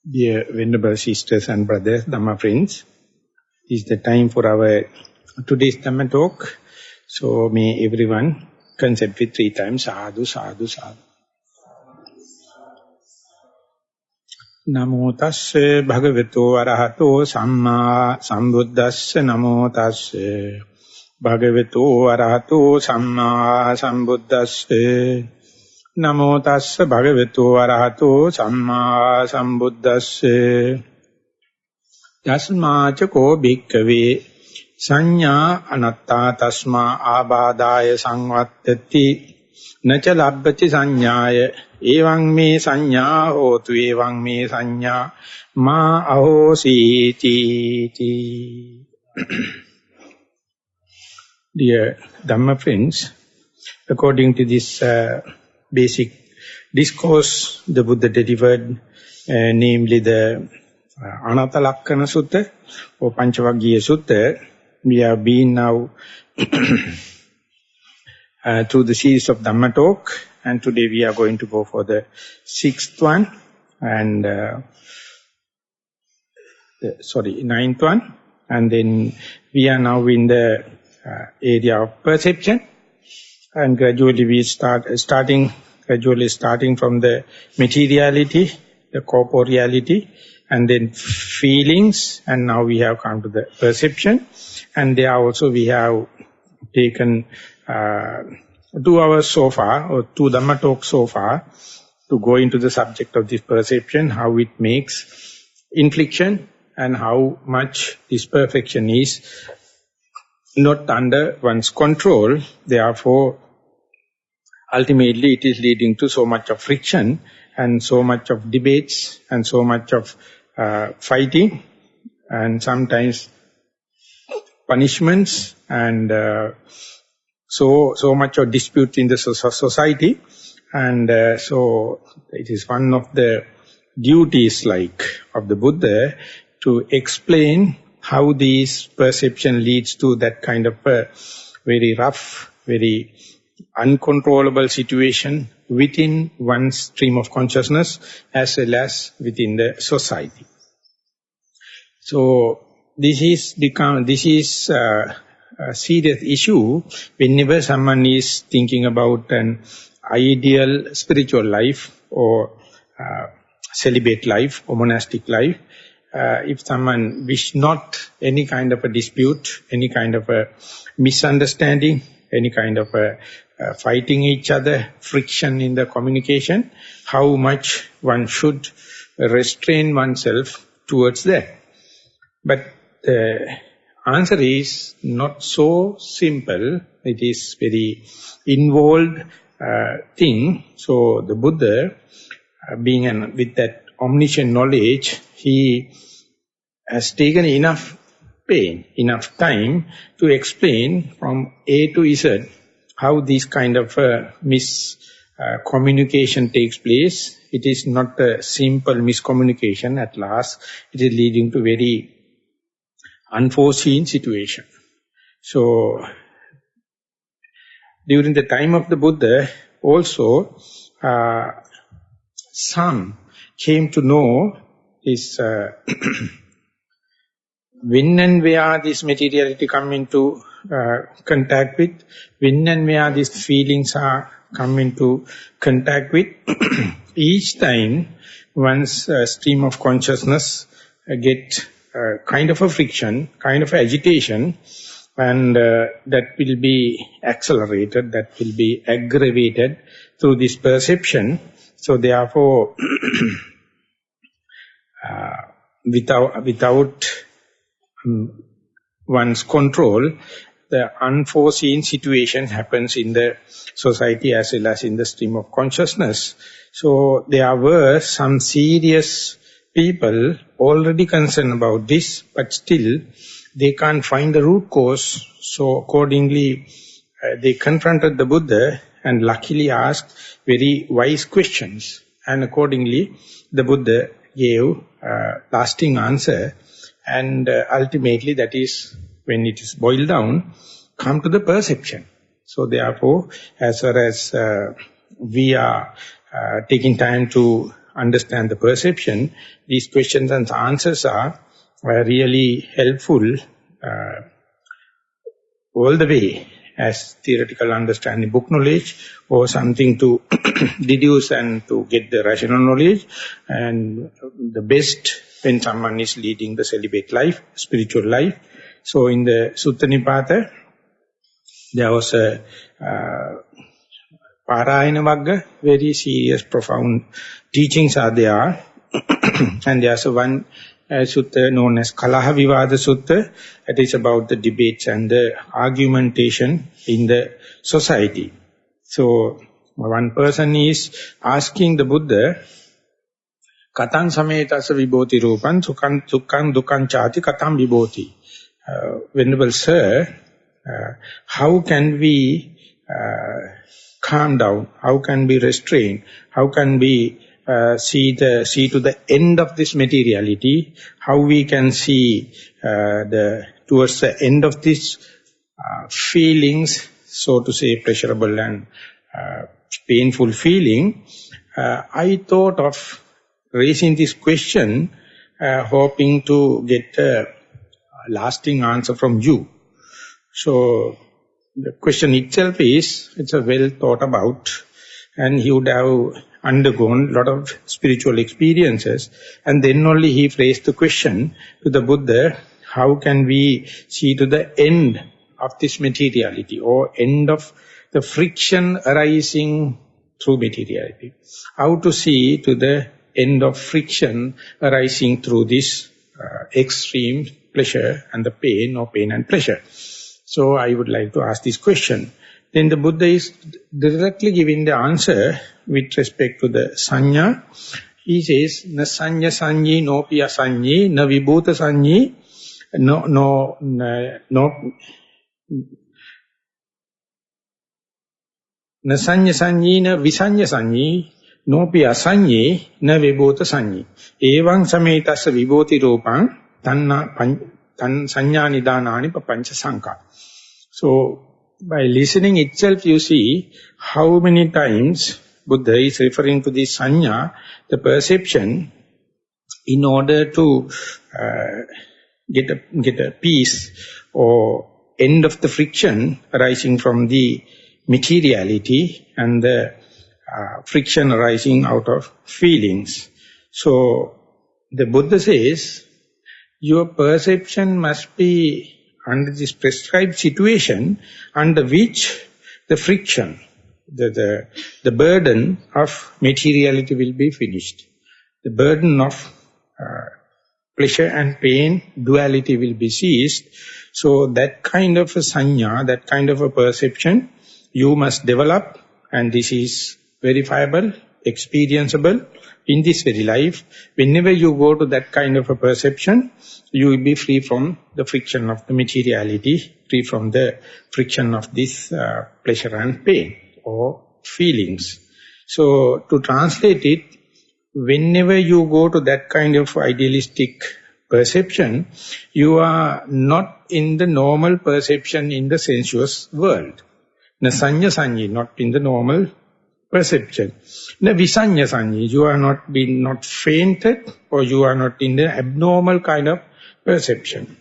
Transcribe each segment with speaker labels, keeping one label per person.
Speaker 1: Dear Venerable Sisters and Brothers, Dhamma friends, this is the time for our today's Dhamma talk. So may everyone consent with 3 times, sadhu, sadhu, sadhu. Namo tasse bhagavato arahato samma sambuddhasse namo tasse bhagavato arahato samma sambuddhasse Namo tassa bhagavato arahato samma sambuddhasse Yasmāca ko bhikkhave saññā anattā tasmā ābādāya samvattati naca labbati saññāya evaṃ me saññā hotu evaṃ me saññā mā ahosīti. Dear Dhamma friends, according to this basic discourse the Buddha delivered, namely the Ananta Lakkana Sutta or Panchavaggiya Sutta, we have been now through the series of Dhamma talk, and today we are going to go for the 6th one and 9th one, and then we are now in the area of perception. And gradually we starting from the materiality, the corporeality, and then feelings, and now we have come to the perception. And there also we have taken 2 hours so far, or 2 Dhamma talks so far, to go into the subject of this perception, how it makes infliction, and how much this perfection is not under one's control. Therefore, ultimately it is leading to so much of friction and so much of debates and so much of fighting and sometimes punishments and so much of dispute in the society. And so it is one of the duties of the Buddha to explain how this perception leads to that kind of a very rough, very uncontrollable situation within one's stream of consciousness as well as within the society. So this is a serious issue whenever someone is thinking about an ideal spiritual life or celibate life or monastic life. If someone wish not any kind of a dispute, any kind of a misunderstanding, any kind of a fighting each other, friction in the communication, how much one should restrain oneself towards that. But the answer is not so simple. It is very involved thing. So the Buddha, with that omniscient knowledge, he has taken enough pain, enough time to explain from A to Z how this kind of miscommunication takes place. It is not a simple miscommunication at last. It is leading to very unforeseen situation. So during the time of the Buddha also some came to know this when and where this materiality come into contact with, when and where these feelings are come into contact with, each time one's stream of consciousness get kind of a friction, kind of agitation, and that will be accelerated, that will be aggravated through this perception. So therefore, without one's control, the unforeseen situation happens in the society as well as in the stream of consciousness. So there were some serious people already concerned about this, but still they can't find the root cause. So accordingly, they confronted the Buddha and luckily asked very wise questions. And accordingly, the Buddha gave lasting answer. And ultimately, that is, when it is boiled down, come to the perception. So therefore, as far as we are taking time to understand the perception, these questions and answers are really helpful all the way as theoretical understanding, book knowledge, or something to deduce and to get the rational knowledge. And the best when someone is leading the celibate life, spiritual life. So in the Sutta Nipata, there was a Parayana Vagga, very serious, profound teachings are there. And there's one sutta known as Kalaha Vivada Sutta. It is about the debates and the argumentation in the society. So one person is asking the Buddha, Katang sametasa vibhoti rupan, sukhan dukhan chati katam vibhoti. Venerable Sir, how can we calm down? How can we restrain? How can we see to the end of this materiality? How we can see towards the end of this feelings, so to say, pleasurable and painful feeling? I thought of raising this question, hoping to get a lasting answer from you. So the question itself it's a well thought about, and he would have undergone a lot of spiritual experiences, and then only he phrased the question to the Buddha, how can we see to the end of this materiality, or end of the friction arising through materiality? How to see to the end of friction arising through this extreme pleasure and the pain, or pain and pleasure. So I would like to ask this question. Then the Buddha is directly giving the answer with respect to the sanya. He says, na sanya sanyi, no piya sanyi, na vibhuta sanyi, na sanya sanyi, na visanya sanyi, no piya sanyi, na vibhuta sanyi. Evang sametasa vibhoti rupang, tan sanya nidanani papancha sanka. So, by listening itself, you see how many times Buddha is referring to the sanya, the perception, in order to get a peace or end of the friction arising from the materiality and the friction arising out of feelings. So, the Buddha says, your perception must be under this prescribed situation under which the friction, the burden of materiality will be finished. The burden of pleasure and pain, duality will be ceased. So that kind of a sanya, that kind of a perception, you must develop, and this is verifiable, experienceable in this very life. Whenever you go to that kind of a perception, you will be free from the friction of the materiality, free from the friction of this pleasure and pain or feelings. So to translate it, whenever you go to that kind of idealistic perception, you are not in the normal perception in the sensuous world. Na sanya sanyi, not in the normal perception. Na visanya sanyi, you are not fainted, or you are not in the abnormal kind of perception.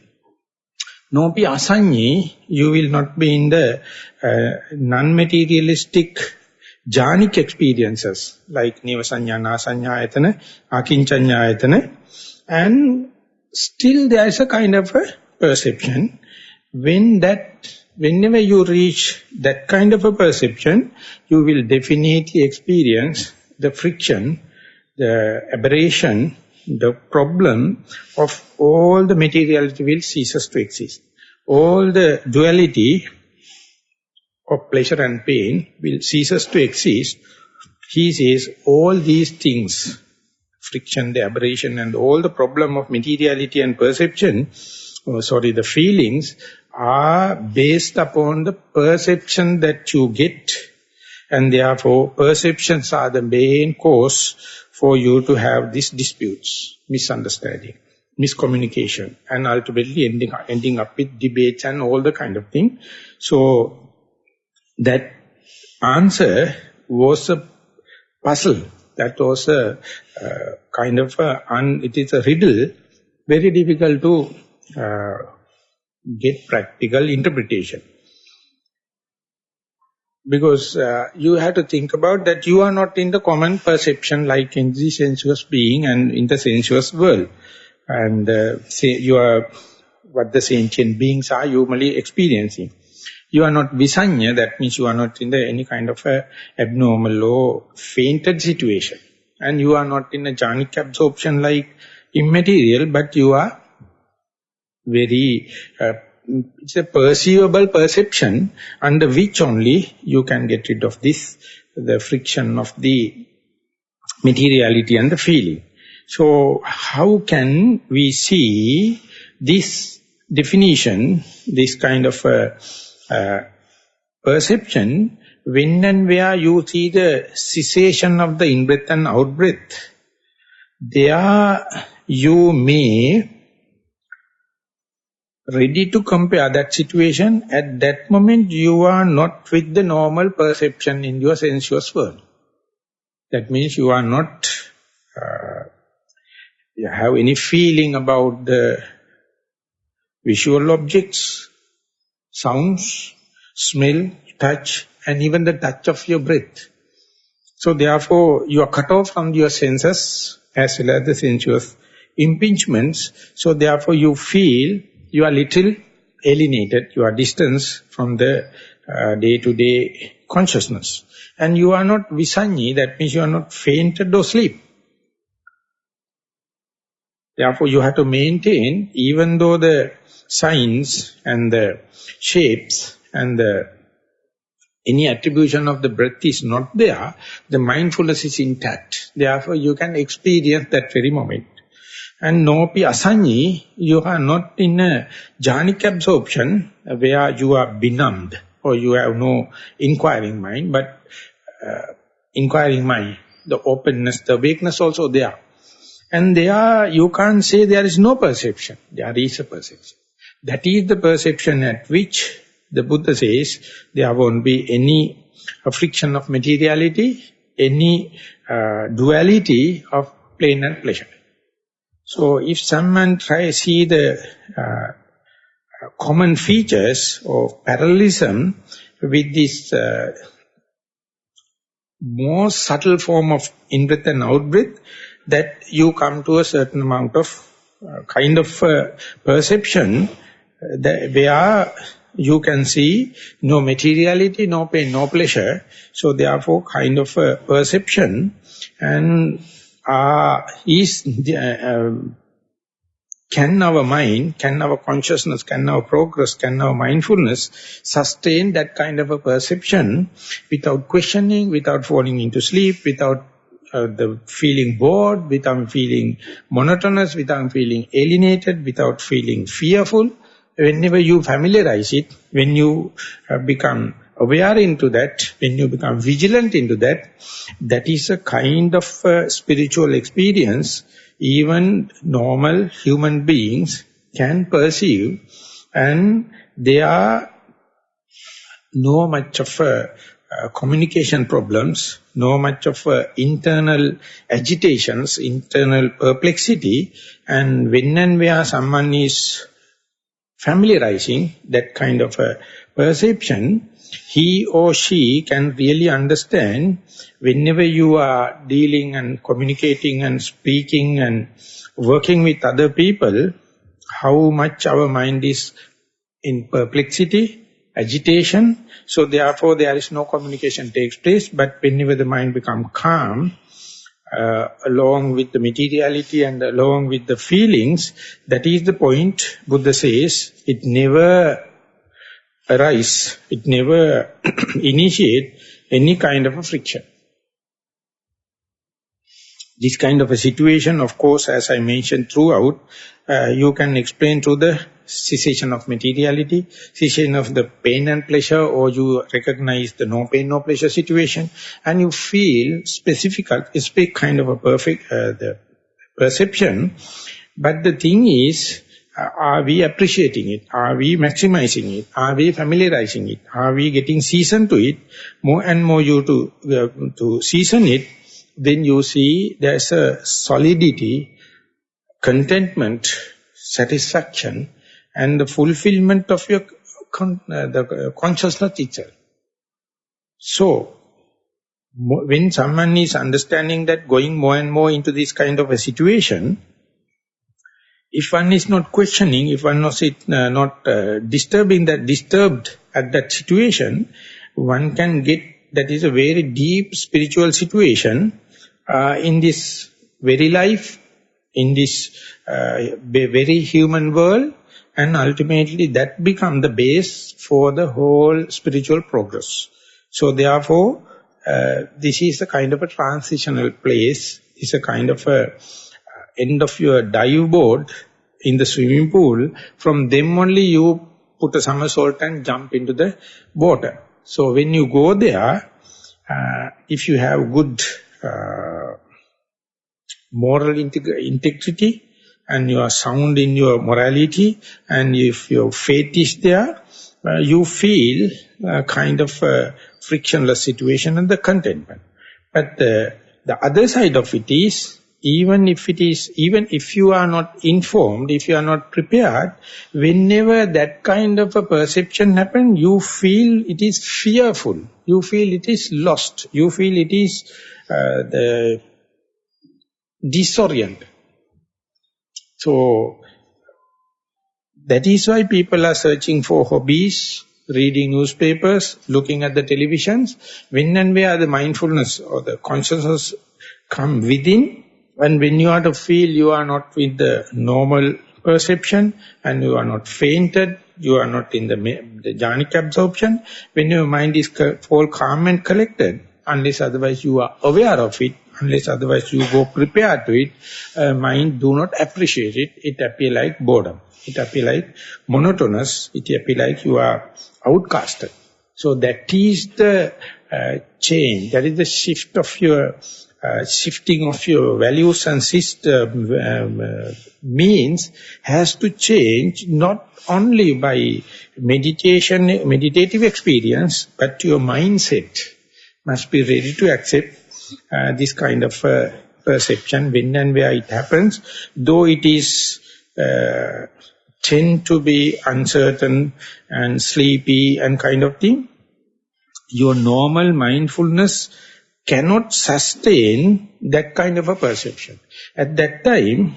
Speaker 1: Nopi asanyi, you will not be in the non-materialistic jhanic experiences like nivasanya, nasanya ayatana, akinchanya ayatana, and still there is a kind of a perception. Whenever you reach that kind of a perception, you will definitely experience the friction, the aberration, the problem of all the materiality will ceases to exist. All the duality of pleasure and pain will ceases to exist. He says all these things, friction, the aberration, and all the problem of materiality and perception, the feelings, are based upon the perception that you get, and therefore perceptions are the main cause for you to have these disputes, misunderstanding, miscommunication, and ultimately ending up with debates and all the kind of thing. So that answer was a puzzle That was a kind of it is a riddle, very difficult to get practical interpretation. Because you have to think about that you are not in the common perception like in the sensuous being and in the sensuous world. And say you are what the sentient beings are usually experiencing. You are not visanya, that means you are not in any kind of a abnormal or fainted situation. And you are not in a jhanic absorption like immaterial, but you are very, it's a perceivable perception under which only you can get rid of this, the friction of the materiality and the feeling. So how can we see this definition, this kind of perception, when and where you see the cessation of the in-breath and out-breath, there you may ready to compare that situation. At that moment you are not with the normal perception in your sensuous world. That means you are not you have any feeling about the visual objects, sounds, smell, touch, and even the touch of your breath. So therefore, you are cut off from your senses as well as the sensuous impingements. So therefore, you feel you are little alienated, you are distanced from the day-to-day consciousness. And you are not visanyi, that means you are not fainted or sleep. Therefore, you have to maintain, even though the signs and the shapes and any attribution of the breath is not there, the mindfulness is intact. Therefore, you can experience that very moment. And nopi asanyi, you are not in a jhanic absorption where you are benumbed or you have no inquiring mind, but inquiring mind, the openness, the awakeness also there. And there you can't say there is no perception. There is a perception. That is the perception at which the Buddha says there won't be any friction of materiality, any duality of pain and pleasure. So if someone tries to see the common features of parallelism with this more subtle form of in-breath and out-breath, that you come to a certain amount of kind of perception where you can see no materiality, no pain, no pleasure. So therefore kind of a perception and can our mind, can our consciousness, can our progress, can our mindfulness sustain that kind of a perception without questioning, without falling into sleep, without the feeling bored, without feeling monotonous, without feeling alienated, without feeling fearful. Whenever you familiarize it, when you become aware into that, when you become vigilant into that, that is a kind of spiritual experience even normal human beings can perceive, and there are no much of communication problems, no much of internal agitations, internal perplexity, and when and where someone is familiarizing that kind of a perception, he or she can really understand whenever you are dealing and communicating and speaking and working with other people, how much our mind is in perplexity, agitation. So therefore there is no communication takes place, but whenever the mind becomes calm, along with the materiality and along with the feelings, that is the point Buddha says, it never arise, it never initiate any kind of a friction. This kind of a situation, of course, as I mentioned throughout, you can explain through the cessation of materiality, cessation of the pain and pleasure, or you recognize the no pain, no pleasure situation, and you feel specific kind of a perfect the perception. But the thing is, are we appreciating it? Are we maximizing it? Are we familiarizing it? Are we getting seasoned to it? More and more you to season it, then you see there's a solidity, contentment, satisfaction, and the fulfillment of your consciousness itself. So, when someone is understanding that, going more and more into this kind of a situation, if one is not questioning, if one is not disturbed at that situation, one can get, that is a very deep spiritual situation in this very life, in this very human world, and ultimately that becomes the base for the whole spiritual progress. So therefore, this is a kind of a transitional place, it's a kind of a end of your dive board in the swimming pool. From them only you put a somersault and jump into the water. So when you go there, if you have good moral integrity, and you are sound in your morality, and if your faith is there, you feel kind of a frictionless situation and the contentment. But the other side of it is, even if you are not informed, if you are not prepared, whenever that kind of a perception happens, you feel it is fearful, you feel it is lost, you feel it is the disorient. So, that is why people are searching for hobbies, reading newspapers, looking at the televisions. When and where the mindfulness or the consciousness come within, and when you are to feel you are not with the normal perception, and you are not fainted, you are not in the jhanic absorption, when your mind is all calm and collected, unless otherwise you are aware of it, unless otherwise you go prepared to it, mind do not appreciate it. It appear like boredom. It appear like monotonous. It appear like you are outcasted. So that is the change. That is the shift of your, shifting of your values and system means has to change not only by meditative experience, but your mindset must be ready to accept this kind of perception when and where it happens, though it is tend to be uncertain and sleepy and kind of thing. Your normal mindfulness cannot sustain that kind of a perception. At that time,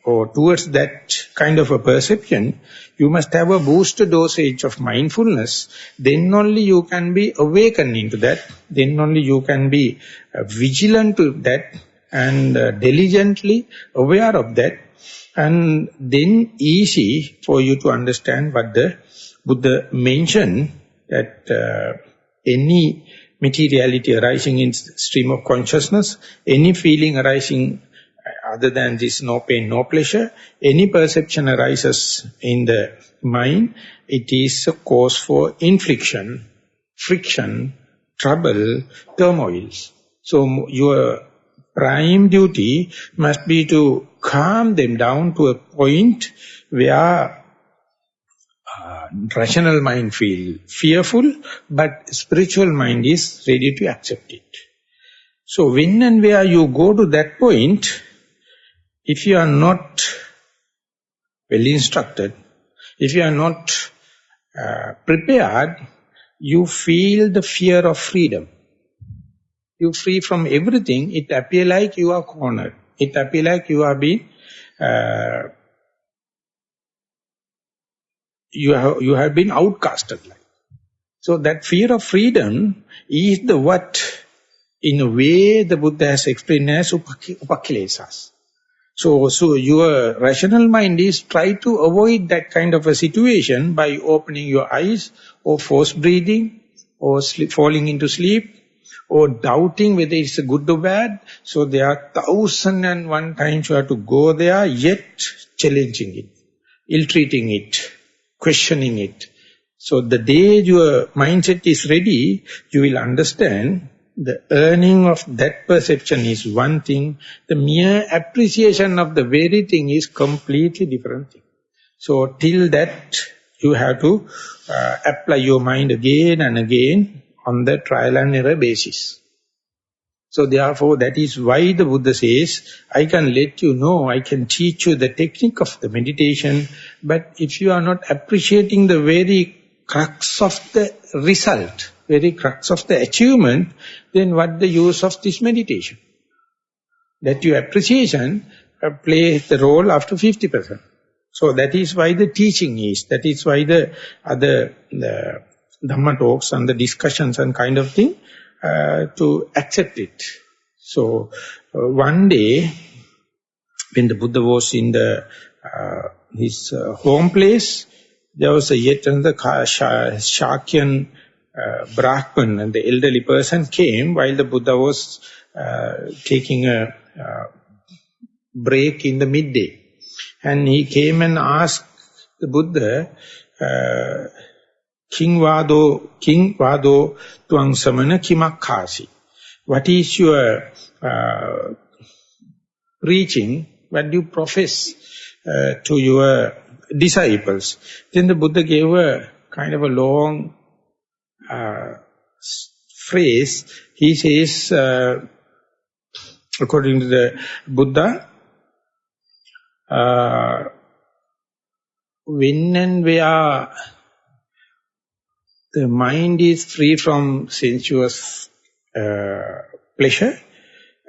Speaker 1: or towards that kind of a perception, you must have a booster dosage of mindfulness. Then only you can be awakened into that. Then only you can be vigilant to that and diligently aware of that. And then easy for you to understand what the Buddha mentioned, that any materiality arising in stream of consciousness, any feeling arising other than this no pain, no pleasure, any perception arises in the mind, it is a cause for infliction, friction, trouble, turmoils. So your prime duty must be to calm them down to a point where rational mind feels fearful, but spiritual mind is ready to accept it. So when and where you go to that point, if you are not well instructed, if you are not prepared, you feel the fear of freedom. You free from everything, it appears like you are cornered. It appears like you are being, you have been outcasted. So that fear of freedom is the what, in a way, the Buddha has explained as upakilesas. So your rational mind is try to avoid that kind of a situation by opening your eyes, or force breathing, or falling into sleep, or doubting whether it's a good or bad. So there are 1,001 times you have to go there, yet challenging it, ill-treating it, questioning it. So the day your mindset is ready, you will understand the earning of that perception is one thing, the mere appreciation of the very thing is completely different thing. So till that, you have to apply your mind again and again on the trial and error basis. So therefore, that is why the Buddha says, I can let you know, I can teach you the technique of the meditation, but if you are not appreciating the very crux of the result, very crux of the achievement, then what the use of this meditation? That your appreciation plays the role after 50%. So that is why the teaching is, that is why the other Dhamma talks and the discussions and kind of thing, to accept it. So one day, when the Buddha was in his home place, there was yet another Shakyan Brahman, and the elderly person came while the Buddha was taking a break in the midday. And he came and asked the Buddha, King Vado Tuang Samana Kimakkasi. What is your preaching? What do you profess to your disciples? Then the Buddha gave a kind of a long phrase. He says, according to the Buddha, when and where the mind is free from sensuous pleasure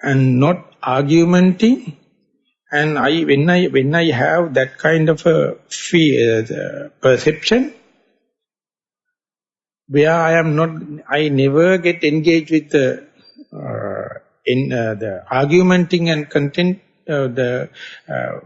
Speaker 1: and not argumenting, and when I have that kind of a perception, where I never get engaged with the argumenting and content, the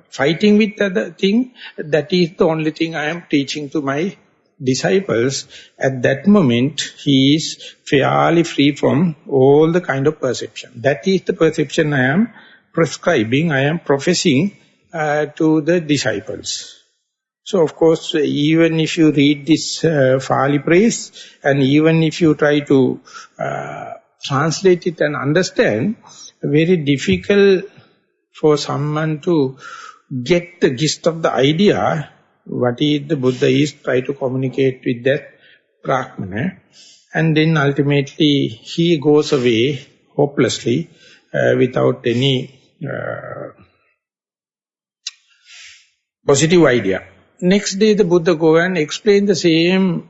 Speaker 1: fighting with the thing, that is the only thing I am teaching to my disciples. At that moment, he is fairly free from all the kind of perception. That is the perception I am prescribing, I am professing to the disciples. So of course, even if you read this Pali praise, and even if you try to translate it and understand, very difficult for someone to get the gist of the idea, what is the Buddha is try to communicate with that Brahmana, and then ultimately he goes away hopelessly without any positive idea. Next day the Buddha go and explain the same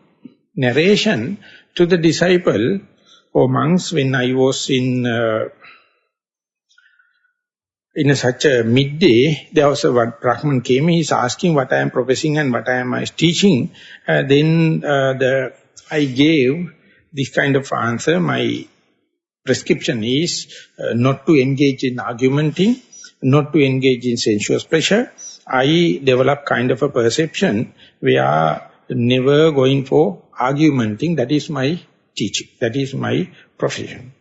Speaker 1: narration to the disciple or monks. When I was in such a midday, there was a Brahman came, he is asking what I am professing and what I am teaching. Then I gave this kind of answer. My prescription is not to engage in argumenting, not to engage in sensuous pleasure. I develop kind of a perception where never going for argumenting. That is my teaching. That is my profession.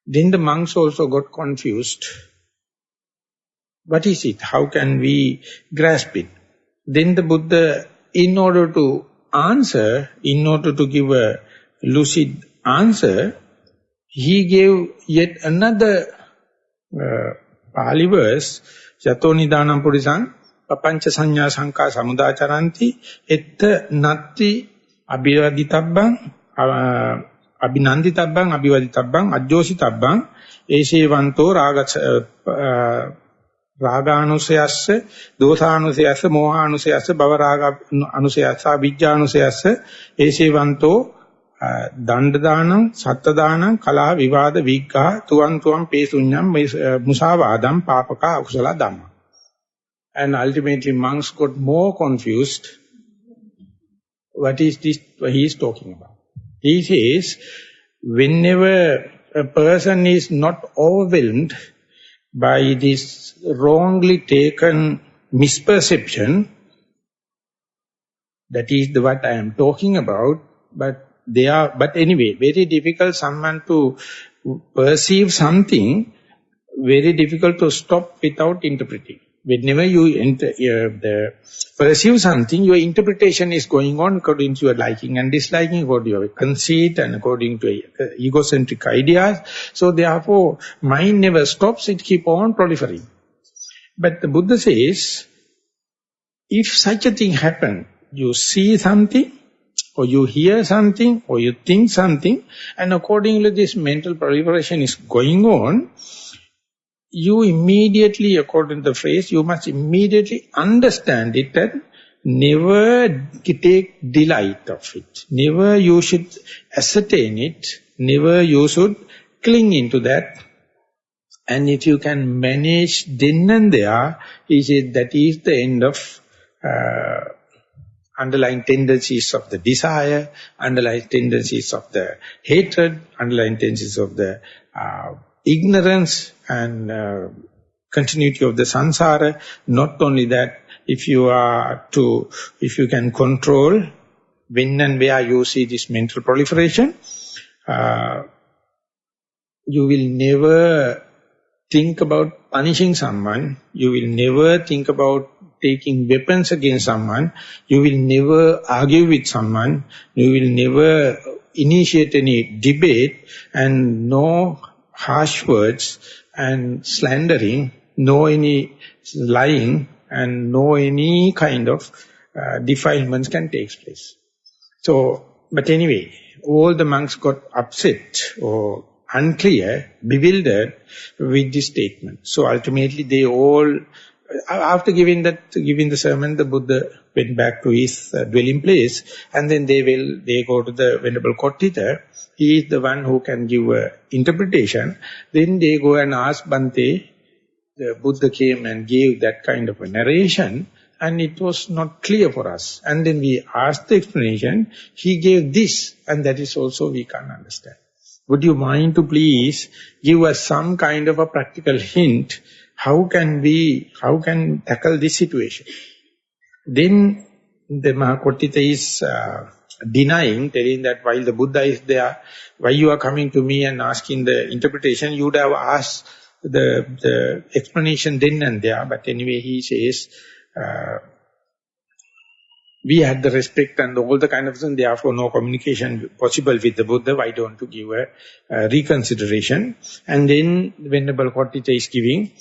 Speaker 1: Then the monks also got confused. What is it? How can we grasp it? Then the Buddha, in order to answer, in order to give a lucid answer, he gave yet another Pali verse, Yato Nidanam Purisang, Papancha Sanya Sanka Samudacharanti, Etta Natti Abhivaditabbang, Abhinanditabbang, Abhivaditabbang, Ajjositabbang, Eshevanto Raganusayassa, Dosanusayassa, Mohanusayassa, Bhavaraga Anusayassa, Vijjanusayassa, Eshevanto, Dandadanam, Sattadanam, Kala, Vivada, Vigga, Tuam Pesunyam, Musavadam, Papaka, Akusala Dhamma. And ultimately monks got more confused. What is this he is talking about? He says, whenever a person is not overwhelmed by this wrongly taken misperception, that is what I am talking about, but anyway, very difficult someone to perceive something, very difficult to stop without interpreting. Whenever you perceive something, your interpretation is going on according to your liking and disliking, according to your conceit and according to egocentric ideas. So therefore, mind never stops, it keeps on proliferating. But the Buddha says, if such a thing happens, you see something, or you hear something, or you think something, and accordingly this mental proliferation is going on, you immediately, according to the phrase, you must immediately understand it and never take delight of it. Never you should ascertain it. Never you should cling into that. And if you can manage then and there, he said that is the end of underlying tendencies of the desire, underlying tendencies of the hatred, underlying tendencies of the ignorance and continuity of the samsara. Not only that, if you can control when and where you see this mental proliferation, you will never think about punishing someone, you will never think about taking weapons against someone, you will never argue with someone, you will never initiate any debate, and no harsh words and slandering, no any lying, and no any kind of defilements can take place. So, but anyway, all the monks got upset or unclear, bewildered with this statement. So ultimately they all, after giving the sermon, the Buddha went back to his dwelling place, and then they go to the Venerable Kottita. He is the one who can give an interpretation. Then they go and ask Bhante. The Buddha came and gave that kind of a narration, and it was not clear for us. And then we asked the explanation. He gave this, and that is also we can't understand. Would you mind to please give us some kind of a practical hint? How can tackle this situation? Then the Maha Kottita is denying, telling that while the Buddha is there, why you are coming to me and asking the interpretation, you would have asked the explanation then and there. But anyway, he says, we had the respect and all the kind of thing, therefore no communication possible with the Buddha. Why don't you give a reconsideration? And then Venerable Kottita is giving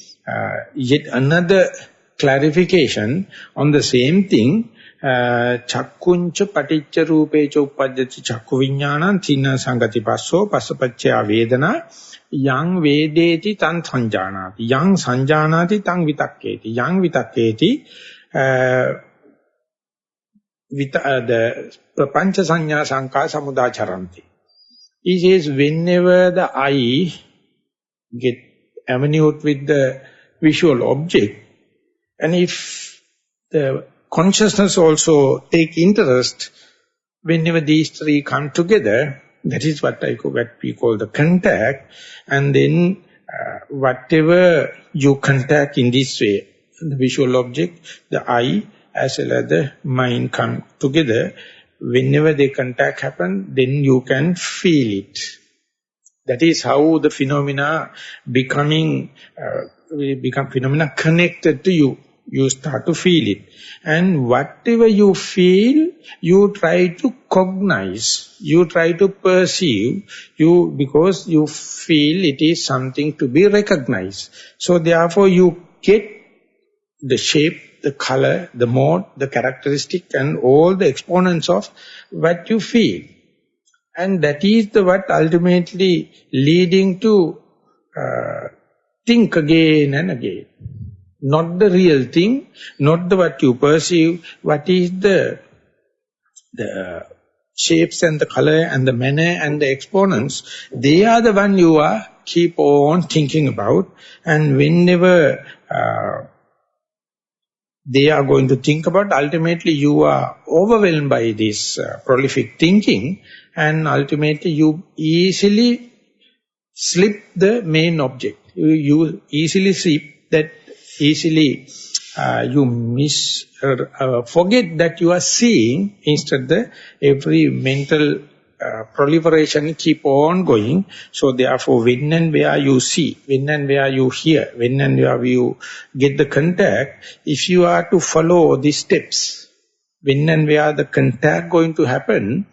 Speaker 1: yet another clarification on the same thing. Chakkuncha paticca rupecha uppajjati chakku viññānaṁ thina sangati passo passapacchaya vedana yang vedeti tan sanjānāti yang sanjānāti tang vitakketi yang vitakketi the pancha sanya sankha samudacharanti. He says whenever the eye get enamored with the visual object, and if the consciousness also take interest, whenever these three come together, that is what we call the contact. And then whatever you contact in this way, the visual object, the eye, as well as the mind come together, whenever the contact happen, then you can feel it. That is how the phenomena become phenomena connected to you. You start to feel it. And whatever you feel, you try to cognize, you try to perceive, because you feel it is something to be recognized. So therefore you get the shape, the color, the mode, the characteristic, and all the exponents of what you feel. And that is what ultimately leading to think again and again. Not the real thing, not what you perceive, what is the shapes and the color and the manner and the exponents, they are the one you are keep on thinking about. And whenever they are going to think about, ultimately you are overwhelmed by this prolific thinking, and ultimately you easily slip the main object. You easily slip that, easily you forget that you are seeing, instead every mental proliferation keep on going. So therefore when and where you see, when and where you hear, when and where you get the contact, if you are to follow these steps, when and where the contact going to happen,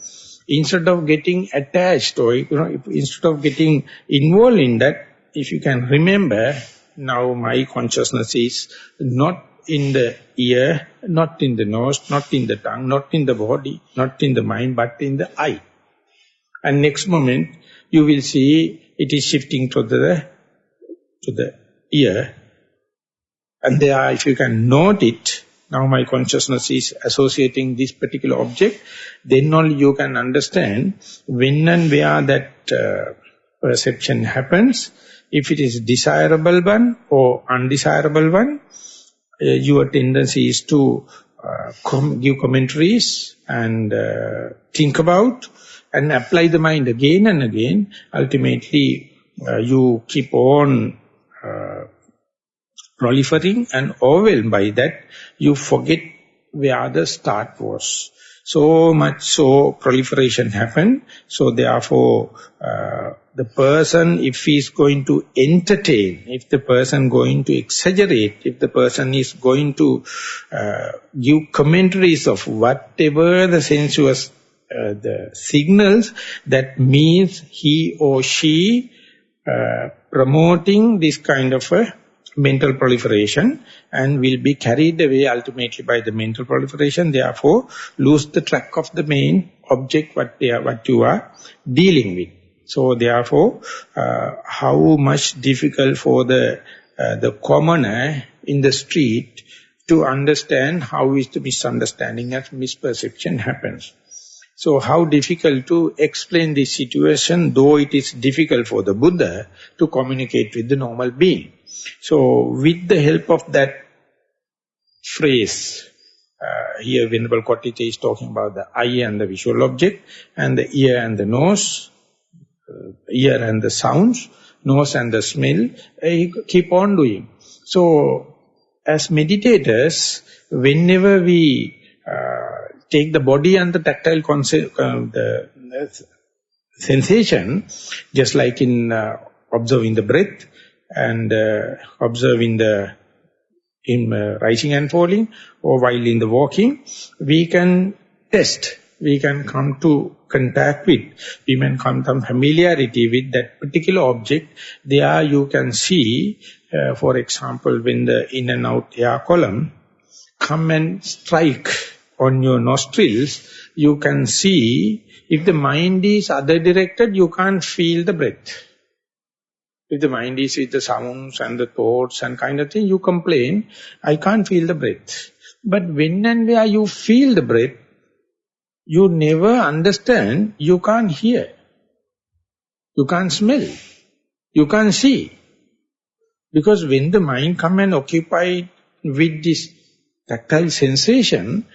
Speaker 1: instead of getting attached or instead of getting involved in that, if you can remember now my consciousness is not in the ear, not in the nose, not in the tongue, not in the body, not in the mind, but in the eye. And next moment, you will see it is shifting to the ear. And there, if you can note it, now my consciousness is associating this particular object, then only you can understand when and where that perception happens. If it is desirable one or undesirable one, your tendency is to give commentaries and think about and apply the mind again and again. Ultimately, you keep on proliferating and overwhelmed by that, you forget where the start was. So much so proliferation happened. So therefore, the person, if he is going to entertain, if the person going to exaggerate, if the person is going to give commentaries of whatever the sensuous the signals, that means he or she promoting this kind of a mental proliferation and will be carried away ultimately by the mental proliferation, therefore lose the track of the main object what you are dealing with. So therefore, how much difficult for the commoner in the street to understand how is the misunderstanding and misperception happens. So how difficult to explain this situation, though it is difficult for the Buddha to communicate with the normal being. So with the help of that phrase, here Venerable Kottita is talking about the eye and the visual object, and the ear and the nose, ear and the sounds, nose and the smell, keep on doing. So as meditators, whenever we take the body and the tactile the sensation, just like in observing the breath and observing the rising and falling, or while in the walking, we can test, we can come to contact with, we can come to familiarity with that particular object. There you can see, for example, when the in and out air column come and strike on your nostrils, you can see if the mind is other directed, you can't feel the breath. If the mind is with the sounds and the thoughts and kind of thing, you complain, I can't feel the breath. But when and where you feel the breath, you never understand, you can't hear, you can't smell, you can't see. Because when the mind come and occupy with this tactile sensation,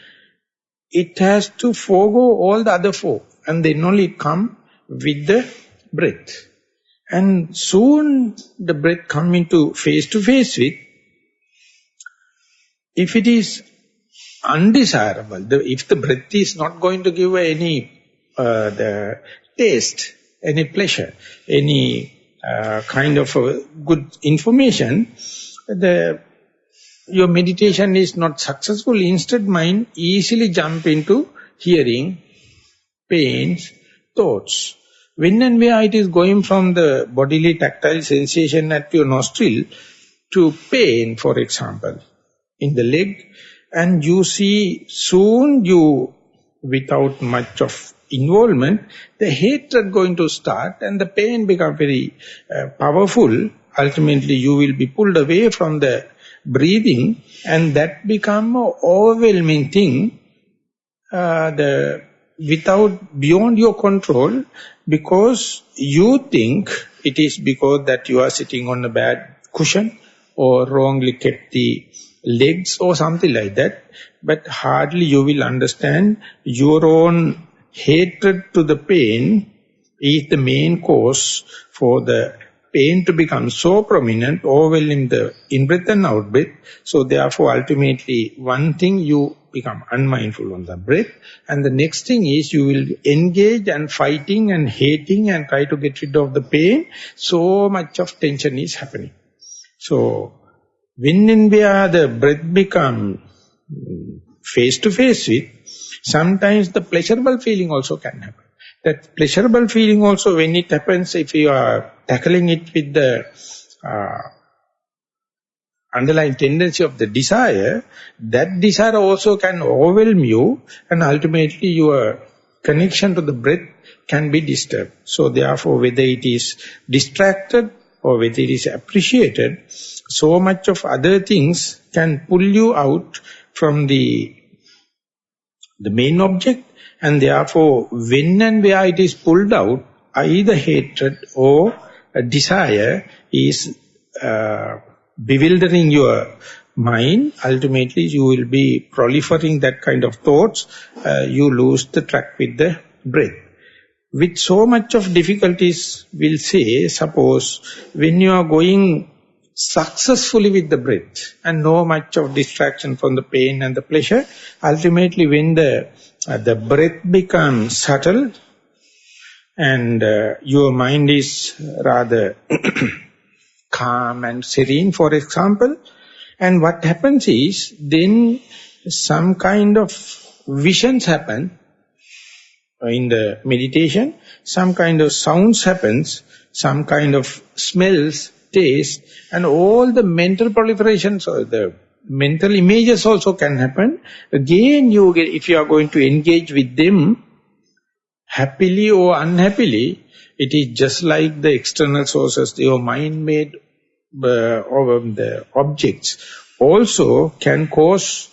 Speaker 1: it has to forego all the other four, and then only it come with the breath. And soon the breath come into face-to-face with, if it is undesirable, if the breath is not going to give any the taste, any pleasure, any kind of good information, your meditation is not successful. Instead, mind easily jump into hearing, pains, thoughts. When and where it is going from the bodily tactile sensation at your nostril to pain, for example, in the leg, and you see soon you, without much of involvement, the hatred going to start and the pain become very powerful. Ultimately, you will be pulled away from the breathing, and that become an overwhelming thing, without, beyond your control, because you think it is because that you are sitting on a bad cushion or wrongly kept the legs or something like that, but hardly you will understand your own hatred to the pain is the main cause for the pain to become so prominent, overwhelming the in-breath and out-breath. So therefore, ultimately, one thing you become unmindful on the breath, and the next thing is you will engage and fighting and hating and try to get rid of the pain. So much of tension is happening. So when and where the breath become face-to-face with, sometimes the pleasurable feeling also can happen. That pleasurable feeling also, when it happens, if you are tackling it with the underlying tendency of the desire, that desire also can overwhelm you, and ultimately your connection to the breath can be disturbed. So therefore, whether it is distracted or whether it is appreciated, so much of other things can pull you out from the main object, and therefore when and where it is pulled out, either hatred or a desire is bewildering your mind. Ultimately you will be proliferating that kind of thoughts. You lose the track with the breath. With so much of difficulties, we'll say, suppose when you are going successfully with the breath and no much of distraction from the pain and the pleasure, ultimately when the breath becomes subtle and your mind is rather calm and serene, for example, and what happens is then some kind of visions happen in the meditation, some kind of sounds happens, some kind of smells, taste, and all the mental proliferations or the mental images also can happen. Again, you get, if you are going to engage with them, happily or unhappily, it is just like the external sources, your mind-made the objects also can cause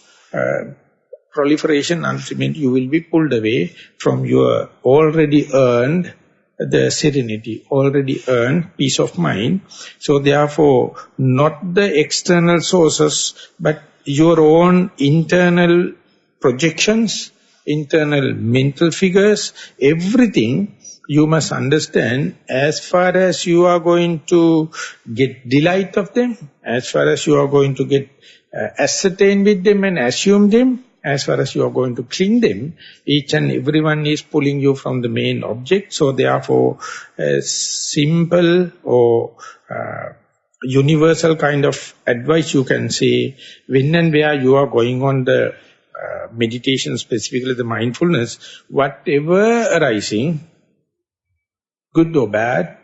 Speaker 1: proliferation. Ultimately, you will be pulled away from your already earned the serenity, already earned peace of mind. So therefore, not the external sources, but your own internal projections, internal mental figures, everything you must understand. As far as you are going to get delight of them, as far as you are going to get ascertain with them and assume them, as far as you are going to cling them, each and everyone is pulling you from the main object. So therefore, a simple or universal kind of advice you can say, when and where you are going on the meditation, specifically the mindfulness, whatever arising, good or bad,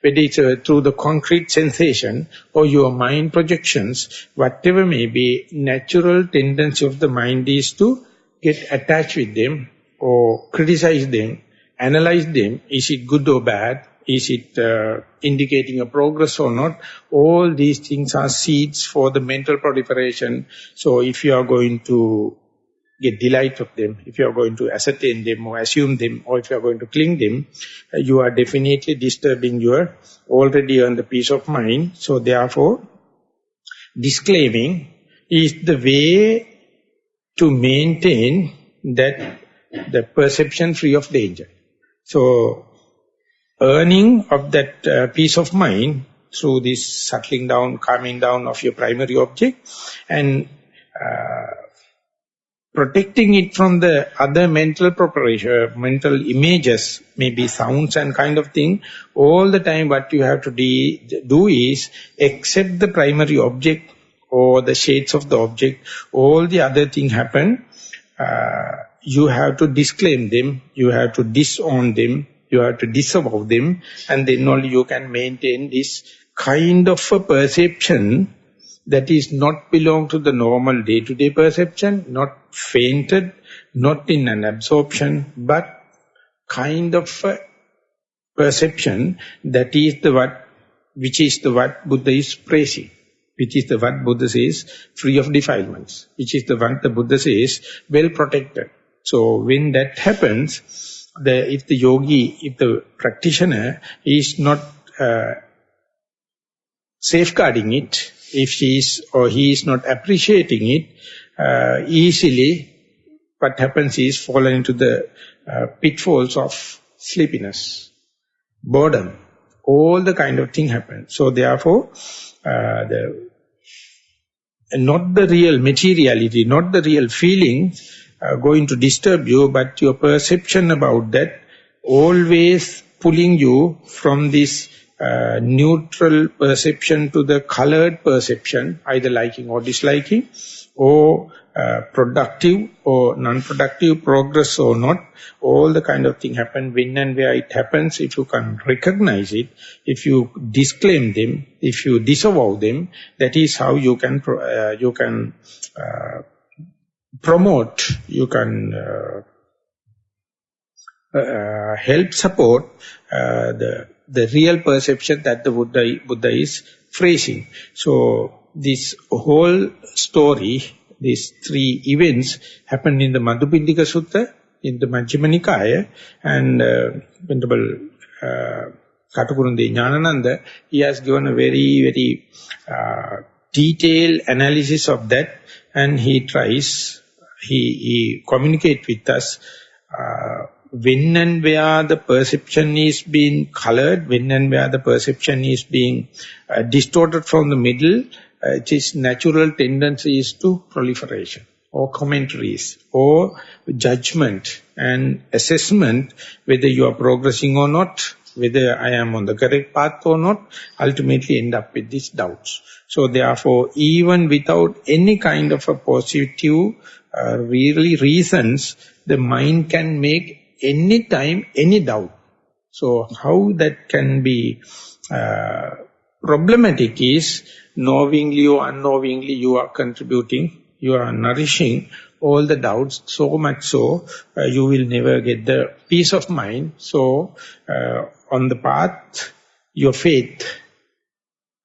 Speaker 1: whether it's through the concrete sensation or your mind projections, whatever may be, natural tendency of the mind is to get attached with them or criticize them, analyze them. Is it good or bad? Is it indicating a progress or not? All these things are seeds for the mental proliferation. So if you are going to get delight of them, if you are going to ascertain them or assume them, or if you are going to cling them, you are definitely disturbing your already earned peace of mind. So therefore, disclaiming is the way to maintain that the perception free of danger. So earning of that peace of mind through this settling down, calming down of your primary object, and protecting it from the other mental preparation, mental images, maybe sounds and kind of thing. All the time what you have to do is accept the primary object or the shades of the object. All the other things happen. You have to disclaim them, you have to disown them, you have to disavow them, and then only you can maintain this kind of a perception that is not belong to the normal day-to-day perception, not fainted, not in an absorption, but kind of a perception that is the what, which is the what Buddha is praising, which is the what Buddha says free of defilements, which is the what the Buddha says well protected. So when that happens, if the yogi, if the practitioner is not safeguarding it, if she is or he is not appreciating it, easily what happens is fallen into the pitfalls of sleepiness, boredom, all the kind of thing happen. So therefore, not the real materiality, not the real feeling going to disturb you, but your perception about that always pulling you from this neutral perception to the colored perception, either liking or disliking, or productive or non-productive, progress or not. All the kind of thing happen when and where it happens. If you can recognize it, if you disclaim them, if you disavow them, that is how you can promote, you can help support the real perception that the Buddha is phrasing. So this whole story, these three events happened in the Madhupindika Sutta, in the Majjhima Nikaya, and Venerable Katakurunde Jnanananda, he has given a very, very detailed analysis of that, and he tries, he communicates with us when and where the perception is being colored, when and where the perception is being distorted from the middle, its natural tendency is to proliferation, or commentaries, or judgment and assessment, whether you are progressing or not, whether I am on the correct path or not, ultimately end up with these doubts. So therefore, even without any kind of a positive, really reasons, the mind can make any time any doubt. So how that can be problematic is, knowingly or unknowingly you are contributing, you are nourishing all the doubts, so much so you will never get the peace of mind. So on the path, your faith,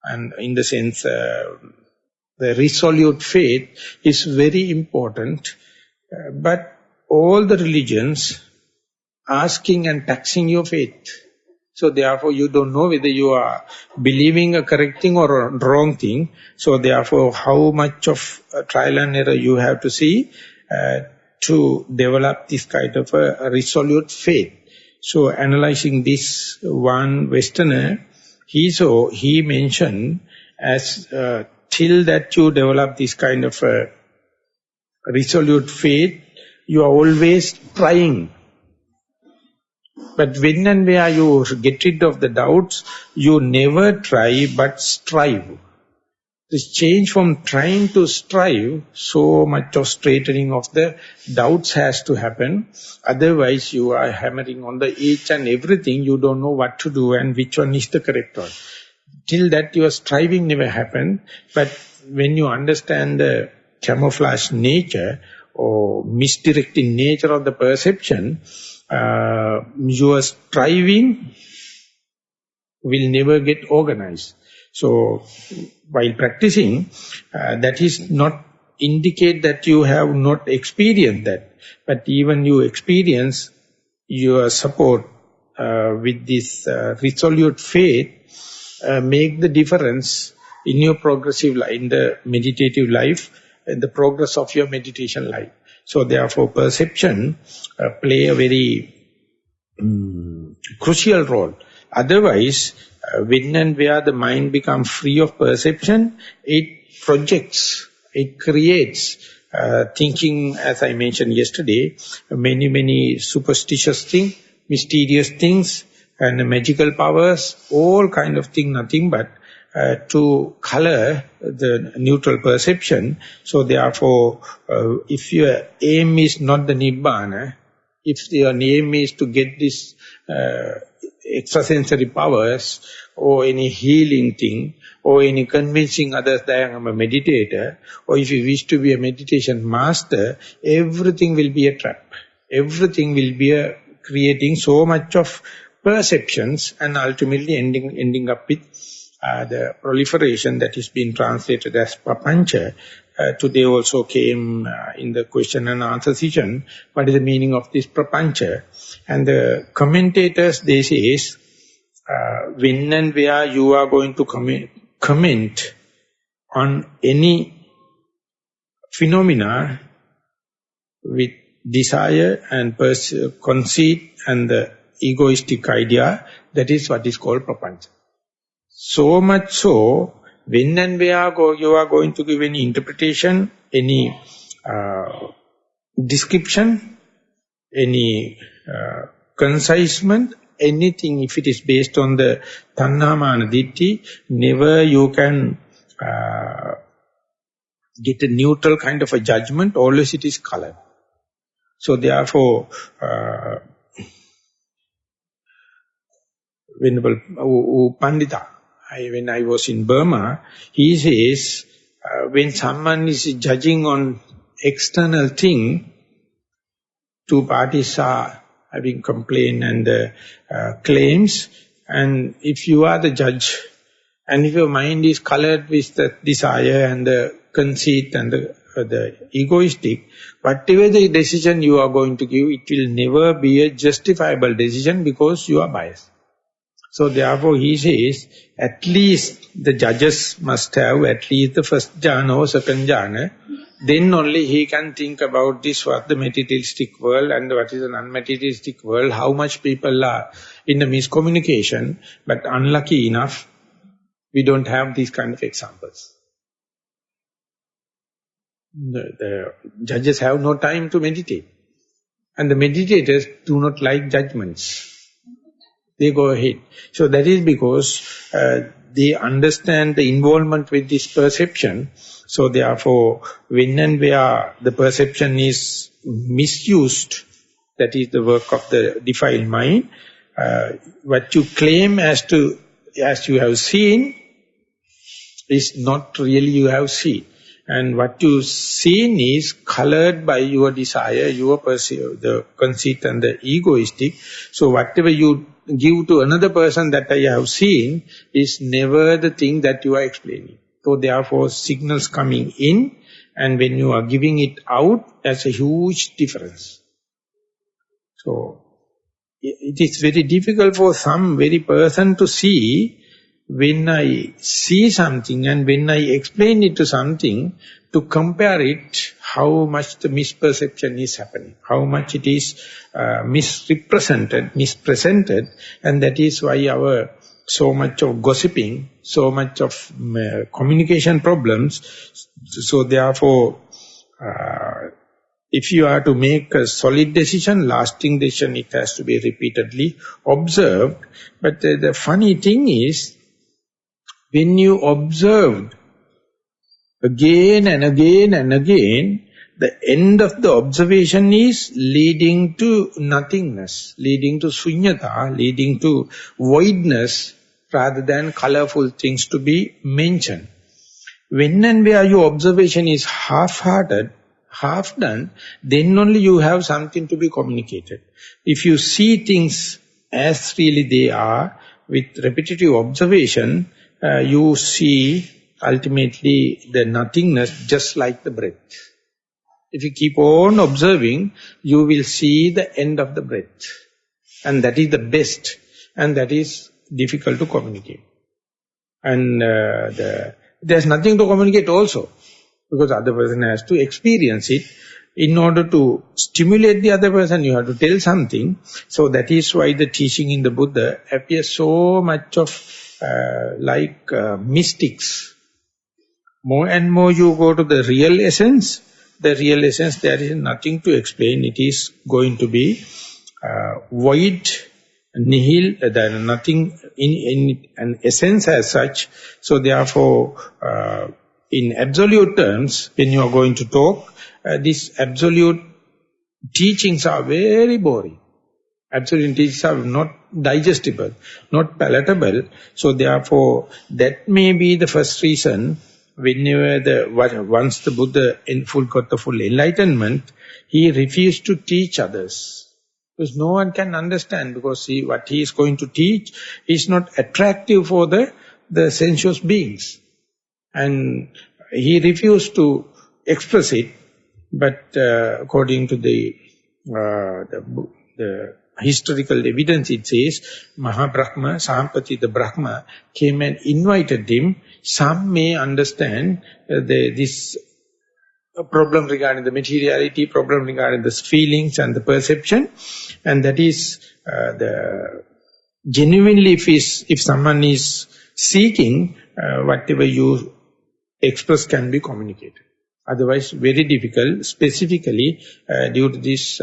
Speaker 1: and in the sense the resolute faith is very important. But all the religions asking and taxing your faith. So therefore you don't know whether you are believing a correct thing or a wrong thing. So therefore how much of trial and error you have to see to develop this kind of a resolute faith. So analyzing this, one Westerner, he mentioned as till that you develop this kind of a resolute faith, you are always trying. But when and where you get rid of the doubts, you never try but strive. This change from trying to strive, so much of straightening of the doubts has to happen. Otherwise you are hammering on the each and everything, you don't know what to do and which one is the correct one. Till that your striving never happened. But when you understand the camouflage nature or misdirecting nature of the perception, your striving will never get organized. So while practicing, that is not indicate that you have not experienced that. But even you experience your support with this resolute faith, make the difference in your progressive life, in the meditative life, in the progress of your meditation life. So therefore perception play a very crucial role. Otherwise, when and where the mind becomes free of perception, it projects, it creates, thinking, as I mentioned yesterday, many superstitious things, mysterious things, and magical powers, all kind of thing, nothing but to color the neutral perception. So therefore, if your aim is not the Nibbana, if your aim is to get this extrasensory powers, or any healing thing, or any convincing others that I am a meditator, or if you wish to be a meditation master, everything will be a trap. Everything will be creating so much of perceptions and ultimately ending up with the proliferation that is being translated as papancha. Today also came in the question and answer session, what is the meaning of this prapancha? And the commentators, they say, when and where you are going to comment on any phenomena with desire and conceit and the egoistic idea, that is what is called prapancha. So much so, when and where you are going to give any interpretation, any description, any concisement, anything, if it is based on the tanha mana ditti, never you can get a neutral kind of a judgment, always it is colored. So therefore, Venerable Pandita, when I was in Burma, he says, when someone is judging on external thing, two parties are having complaint and claims, and if you are the judge, and if your mind is colored with the desire and the conceit and the egoistic, whatever the decision you are going to give, it will never be a justifiable decision because you are biased. So therefore he says, at least the judges must have at least the first jhana or second jhana. Then only he can think about this, what the materialistic world and what is an unmaterialistic world, how much people are in the miscommunication. But unlucky enough, we don't have these kind of examples. The judges have no time to meditate. And the meditators do not like judgments. They go ahead. So that is because they understand the involvement with this perception. So therefore, when and where the perception is misused, that is the work of the defiled mind, what you claim as you have seen is not really you have seen. And what you seen is colored by your desire, your the conceit and the egoistic. So whatever you give to another person that I have seen is never the thing that you are explaining. So therefore signals coming in, and when you are giving it out, that's a huge difference. So it is very difficult for some very person to see when I see something and when I explain it to something, to compare it, how much the misperception is happening, how much it is misrepresented, mispresented, and that is why our so much of gossiping, so much of communication problems. So therefore, if you are to make a solid decision, lasting decision, it has to be repeatedly observed. But the funny thing is, when you observed again and again and again, the end of the observation is leading to nothingness, leading to sunyata, leading to voidness, rather than colorful things to be mentioned. When and where your observation is half-hearted, half done, then only you have something to be communicated. If you see things as really they are, with repetitive observation, you see ultimately the nothingness just like the breath. If you keep on observing, you will see the end of the breath. And that is the best, and that is difficult to communicate. And there's nothing to communicate also, because other person has to experience it. In order to stimulate the other person, you have to tell something. So that is why the teaching in the Buddha appears so much of mystics. More and more you go to the real essence, there is nothing to explain. It is going to be void, nihil, there is nothing in an essence as such. So therefore, in absolute terms, when you are going to talk, these absolute teachings are very boring. Absolute teachings are not digestible, not palatable. So therefore, that may be the first reason, whenever once the Buddha got the full enlightenment, he refused to teach others. Because no one can understand, because what he is going to teach is not attractive for the sensuous beings. And he refused to express it, but according to the historical evidence, it says, Maha Brahma, Sampati, the Brahma, came and invited him. Some may understand this problem regarding the materiality, problem regarding the feelings and the perception, and that is genuinely, if someone is seeking, whatever you express can be communicated. Otherwise, very difficult, specifically due to this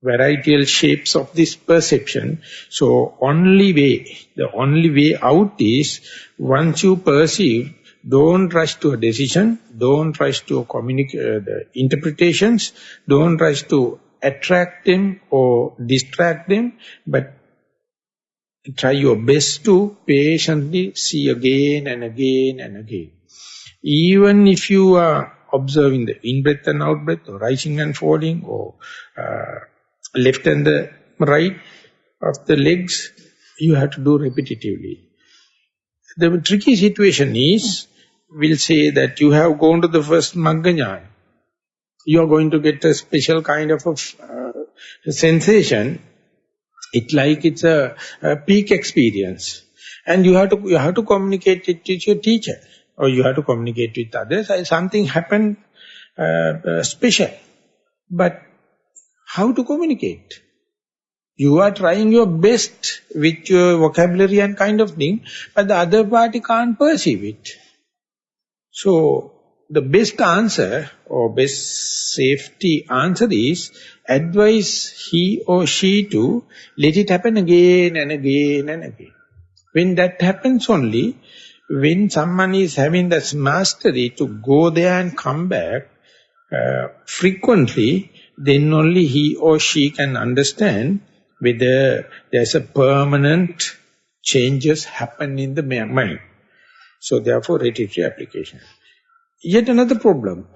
Speaker 1: varietal shapes of this perception. So the only way out is, once you perceive, don't rush to a decision, don't rush to the interpretations, don't rush to attract them or distract them, but try your best to patiently see again and again and again. Even if you are observing the in-breath and out-breath, or rising and falling, or left and the right of the legs, you have to do repetitively. The tricky situation is, we'll say that you have gone to the first Magga Jnana. You are going to get a special kind of a sensation. It's like it's a peak experience. And you have to communicate it with your teacher, or you have to communicate with others. Something happened special. But how to communicate? You are trying your best with your vocabulary and kind of thing, but the other party can't perceive it. So, the best answer or best safety answer is, advise he or she to let it happen again and again and again. When that happens only, when someone is having that mastery to go there and come back frequently, then only he or she can understand whether there's a permanent changes happen in the mind. So therefore, repetitive application. Yet another problem.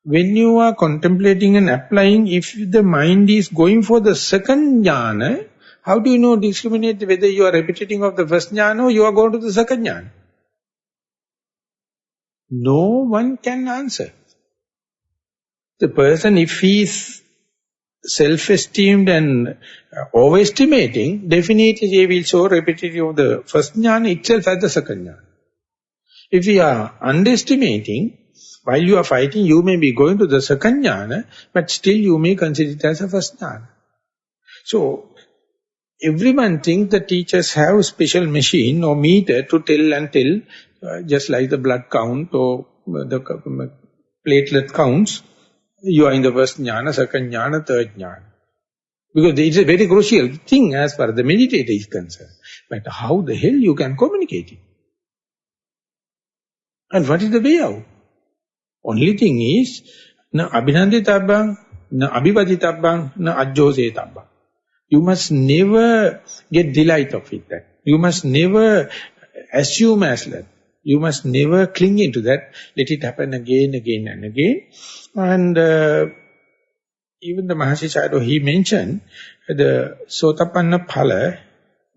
Speaker 1: When you are contemplating and applying, if the mind is going for the second jhana, how do you discriminate whether you are repetiting of the first jhana or you are going to the second jhana? No one can answer. The person, if he is self-esteemed and overestimating, definitely he will show repetitive of the first jhana itself as the second jhana. If you are underestimating, while you are fighting, you may be going to the second jhana, but still you may consider it as a first jhana. So, everyone thinks the teachers have special machine or meter to tell, just like the blood count or the platelet counts. You are in the first jhana, second jhana, third jhana. Because it's a very crucial thing as far as the meditator is concerned. But how the hell you can communicate it? And what is the way out? Only thing is, na abhinanditabbang, na abhivaditabbang, na ajjosetabbang. You must never get delight of it. You must never assume as that. You must never cling into that. Let it happen again, again and again. And even the Mahasi Sayadaw, he mentioned the Sotapanna Phala,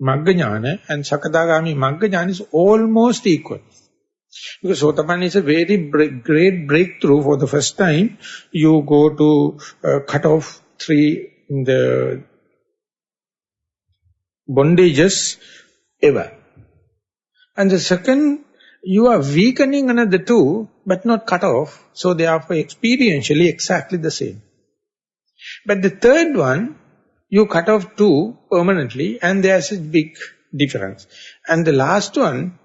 Speaker 1: Magga Jnana and Sakadagami Magga Jnana is almost equal. Because Sotapanna is a very great breakthrough for the first time. You go to cut off the bondages ever. And the second, you are weakening another two, but not cut off. So therefore experientially exactly the same. But the third one, you cut off two permanently, and there's a big difference. And the last one,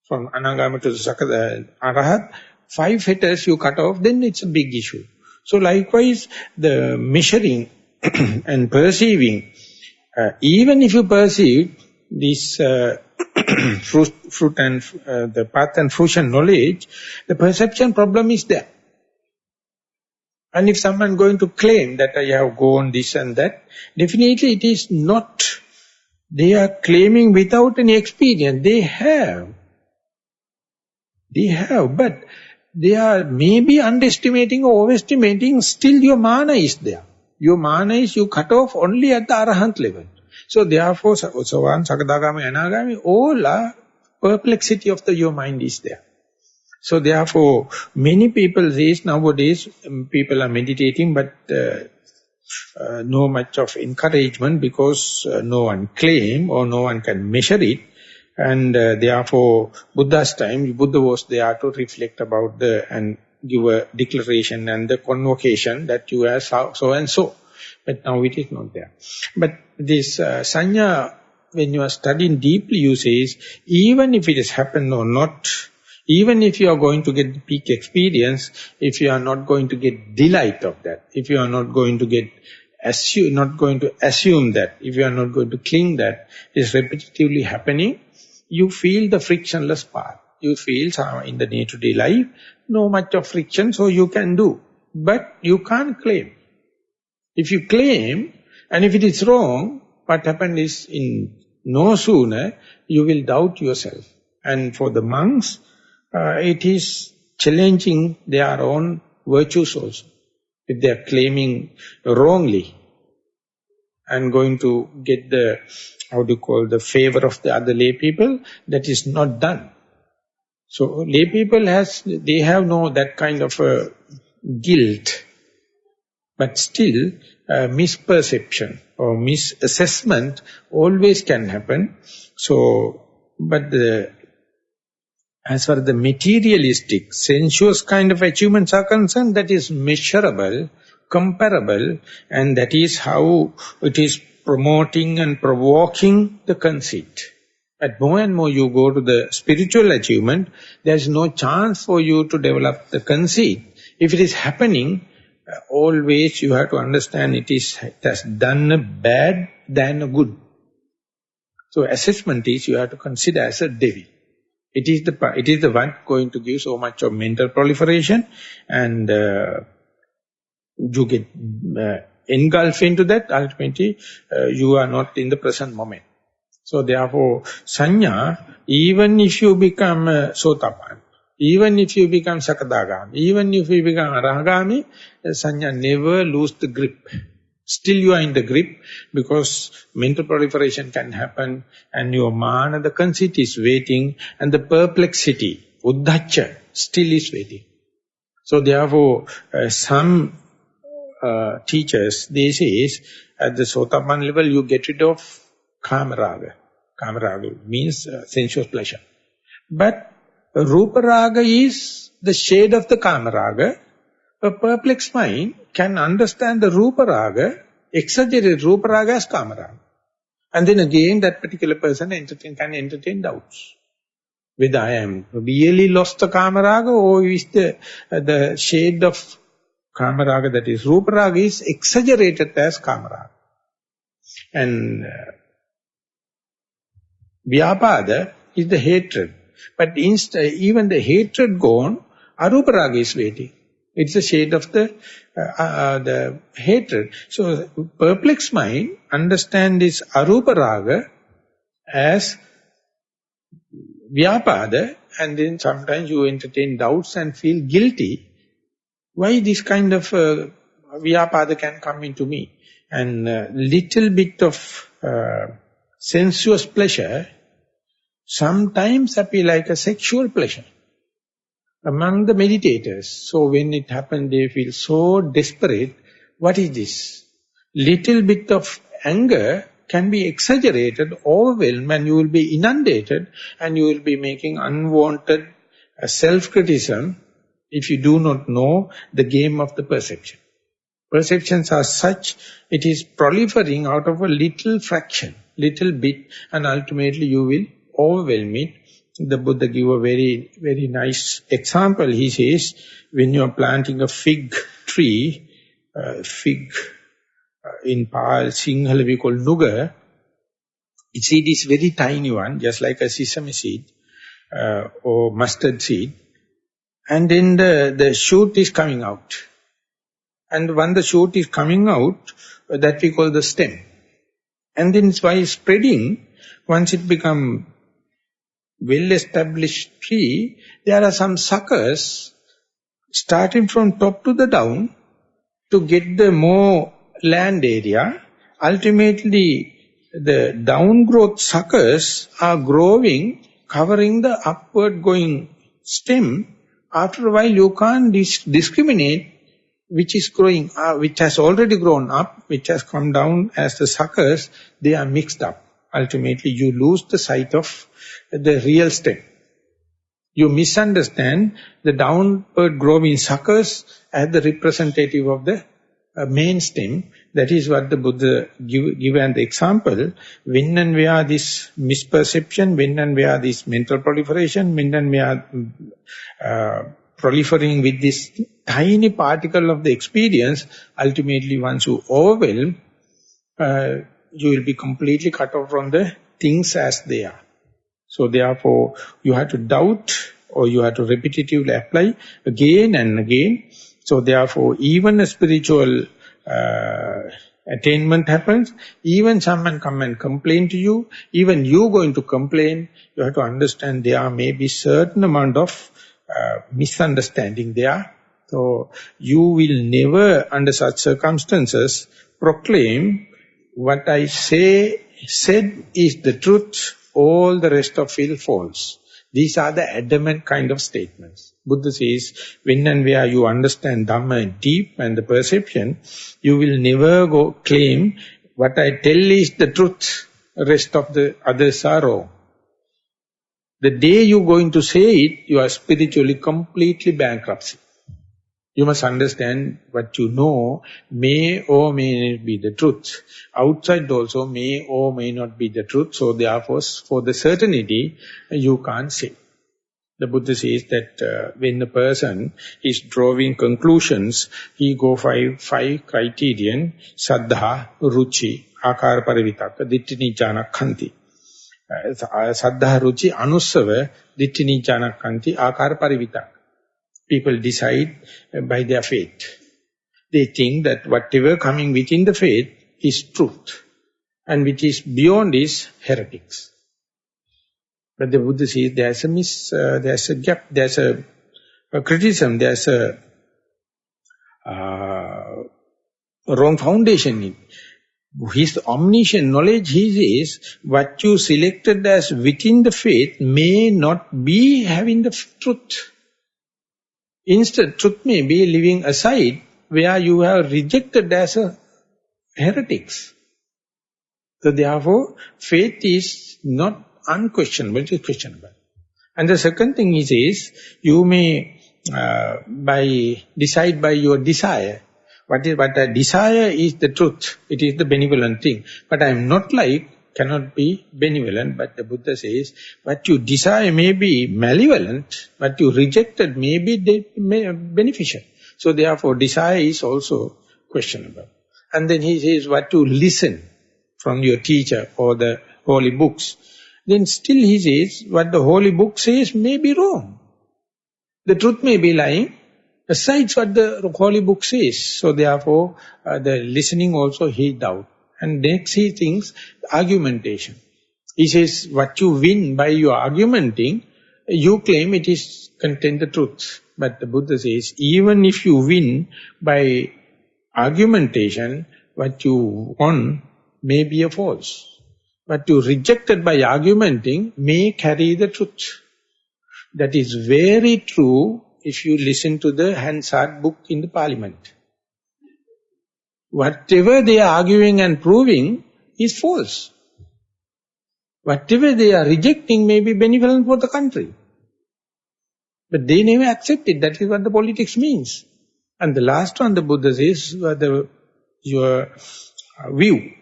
Speaker 1: from Anagama to the Sakada Arahat, 5 fetters you cut off, then it's a big issue. So likewise, the measuring and perceiving, even if you perceive this fruit and the path and fruition knowledge, the perception problem is there. And if someone going to claim that I have gone this and that, definitely it is not. They are claiming without any experience. They have, but they are maybe underestimating or overestimating. Still your mana is there. Your mana is you cut off only at the arahant level. So therefore, Sovan, Sakadagami, Anagami, all are perplexity of your mind is there. So therefore, many people these nowadays, people are meditating, but no much of encouragement because no one claim or no one can measure it. And therefore, Buddha's time, Buddha was there to reflect about and give a declaration and the convocation that you are so and so. But now it is not there. But this sanya, when you are studying deeply, you say, even if it has happened or not, even if you are going to get the peak experience, if you are not going to get delight of that, if you are not going to get not going to assume that, if you are not going to cling that, is repetitively happening, you feel the frictionless part. You feel in the day-to-day life, no much of friction, so you can do. But you can't claim. If you claim, and if it is wrong, what happened is, no sooner, you will doubt yourself. And for the monks, it is challenging their own virtues also. If they are claiming wrongly and going to get the, the favor of the other lay people, that is not done. So lay people they have no that kind of guilt, but still misperception or misassessment always can happen. So, but as far as the materialistic, sensuous kind of achievements are concerned, that is measurable, comparable, and that is how it is promoting and provoking the conceit. But more and more you go to the spiritual achievement, there is no chance for you to develop the conceit. If it is happening, always you have to understand it has done a bad than a good. So assessment is you have to consider as a devil. It is the one going to give so much of mental proliferation, and you get engulfed into that. Ultimately, you are not in the present moment. So therefore, sanya, even if you become sotapan, even if you become sakadagami, even if you become arahagami, sanya never lose the grip. Still you are in the grip, because mental proliferation can happen, and your mana, the conceit is waiting, and the perplexity, uddhacha, still is waiting. So therefore, some teachers, they say, at the sotapan level, you get rid of kamaraga. Kamaraga means sensuous pleasure. But ruparaga is the shade of the kamaraga. A perplexed mind can understand the ruparaga, exaggerate ruparaga as kamaraga. And then again that particular person can entertain doubts. Whether I am really lost the kamaraga, or is the shade of kamaraga, that is ruparaga, is exaggerated as kamaraga. And vyapada is the hatred. But even the hatred gone, aruparaga is waiting. It's a shade of the hatred. So, perplexed mind understand this aruparaga as vyapada, and then sometimes you entertain doubts and feel guilty. Why this kind of vyapada can come into me? And little bit of sensuous pleasure sometimes appear like a sexual pleasure among the meditators. So when it happens, they feel so desperate. What is this? Little bit of anger can be exaggerated, overwhelmed, and you will be inundated, and you will be making unwanted self-criticism if you do not know the game of the perception. Perceptions are such, it is proliferating out of a little fraction, little bit, and ultimately you will overwhelm it. The Buddha gave a very, very nice example. He says, when you are planting a fig tree, in Pal, Sinhala we call nuga, its seed is very tiny one, just like a sesame seed or mustard seed. And then the shoot is coming out. And when the shoot is coming out, that we call the stem. And then by spreading, once it becomes well-established tree, there are some suckers starting from top to the down to get the more land area. Ultimately, the downgrowth suckers are growing, covering the upward going stem. After a while, you can't discriminate which is growing, which has already grown up, which has come down as the suckers. They are mixed up. Ultimately, you lose the sight of the real stem. You misunderstand the downward growing suckers as the representative of the main stem. That is what the Buddha give an example. When and where this misperception, when and where this mental proliferation, when and where proliferating with this tiny particle of the experience, ultimately once you overwhelm, you will be completely cut off from the things as they are. So therefore, you have to doubt or you have to repetitively apply again and again. So therefore, even a spiritual attainment happens, even someone come and complain to you, even you going to complain, you have to understand there may be certain amount of misunderstanding there. So you will never, under such circumstances, proclaim what I said is the truth, all the rest of it false. These are the adamant kind of statements. Buddha says, when and where you understand Dhamma deep and the perception, you will never go claim, what I tell is the truth, the rest of the others are wrong. The day you going to say it, you are spiritually completely bankruptcy. You must understand what you know may or may not be the truth. Outside also may or may not be the truth. So therefore, for the certainty, you can't say. The Buddha says that when a person is drawing conclusions, he go five criterion: saddha, ruchi, akara parivitaka, ditti nijjana khanti. Saddha, ruchi, anussava, ditti nijjana khanti, akara parivitaka. People decide by their faith. They think that whatever coming within the faith is truth, and which is beyond is heretics. But the Buddha says there's a gap, there's a criticism, there's a wrong foundation in it. His omniscient knowledge, he says, what you selected as within the faith may not be having the truth. Instead, truth may be living aside where you have rejected as a heretics. So therefore, faith is not unquestionable, it is questionable. And the second thing he says, you may decide by your desire. What I desire is the truth, it is the benevolent thing. But I am not cannot be benevolent, but the Buddha says, what you desire may be malevolent, what you rejected may be beneficial. So therefore, desire is also questionable. And then he says, what you listen from your teacher or the holy books, then still he says, what the holy book says may be wrong. The truth may be lying, aside what the holy book says. So therefore, the listening also he doubt. And next he thinks, argumentation. He says, what you win by your argumenting, you claim it is contain the truth. But the Buddha says, even if you win by argumentation, what you won may be a false. What you rejected by argumenting may carry the truth. That is very true if you listen to the Hansard book in the parliament. Whatever they are arguing and proving is false. Whatever they are rejecting may be benevolent for the country. But they never accept it. That is what the politics means. And the last one, the Buddha says, your view.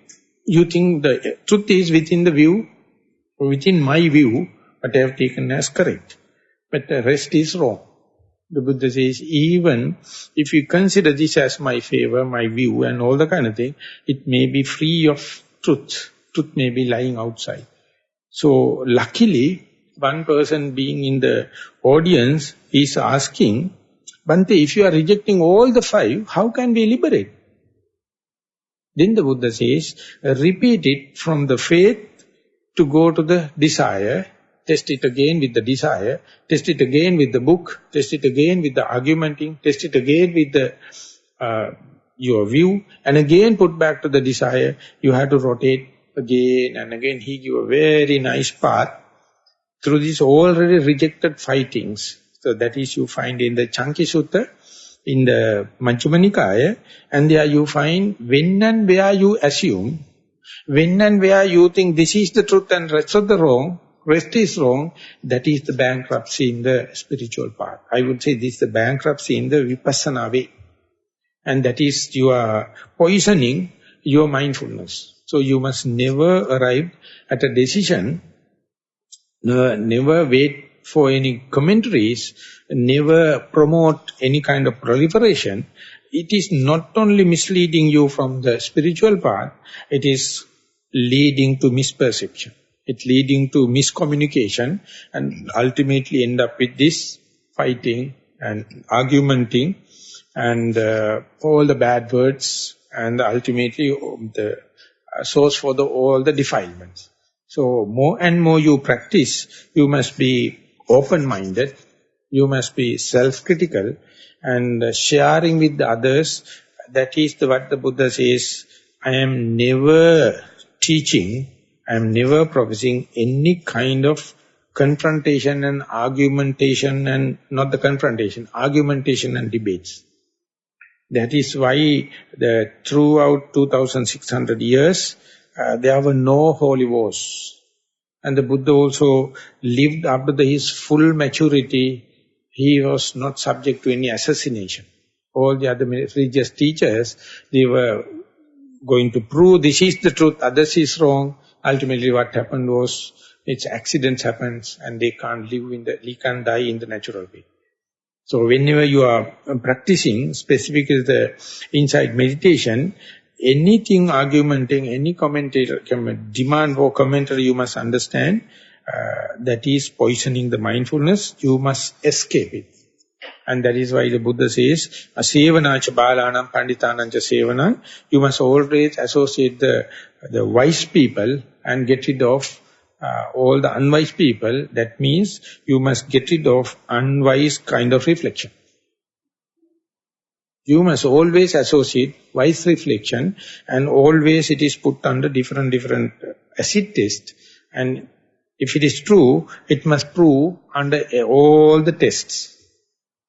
Speaker 1: You think the truth is within the view, or within my view, what I have taken as correct. But the rest is wrong. The Buddha says, even if you consider this as my favor, my view and all the kind of thing, it may be free of truth. Truth may be lying outside. So luckily, one person being in the audience is asking, Bhante, if you are rejecting all the five, how can we liberate? Then the Buddha says, repeat it from the faith to go to the desire. Test it again with the desire, test it again with the book, test it again with the argumenting, test it again with the your view, and again put back to the desire. You have to rotate again and again. He give a very nice path through these already rejected fightings. So that is you find in the Chanki Sutta, in the Majjhima Nikaya, and there you find when and where you assume, when and where you think this is the truth and rest of the wrong, rest is wrong, that is the bankruptcy in the spiritual path. I would say this is the bankruptcy in the vipassana way. And that is you are poisoning your mindfulness. So you must never arrive at a decision, never wait for any commentaries, never promote any kind of proliferation, it is not only misleading you from the spiritual path, it is leading to misperception. It's leading to miscommunication and ultimately end up with this fighting and argumenting and all the bad words and ultimately the source for all the defilements. So more and more you practice, you must be open-minded, you must be self-critical and sharing with the others. That is what the Buddha says, I am never teaching, I am never professing any kind of confrontation and argumentation and not the confrontation, argumentation and debates. That is why throughout 2600 years, there were no holy wars. And the Buddha also lived after his full maturity. He was not subject to any assassination. All the other religious teachers, they were going to prove this is the truth, others is wrong. Ultimately what happened was, it's accidents happens and they can't die in the natural way. So whenever you are practicing, specifically the insight meditation, anything argumenting, any commentator, demand for commentary, you must understand that is poisoning the mindfulness. You must escape it. And that is why the Buddha says, Asevanacha balanam panditanancha sevanam. You must always associate the wise people and get rid of all the unwise people. That means you must get rid of unwise kind of reflection. You must always associate wise reflection, and always it is put under different acid test. And if it is true, it must prove under all the tests.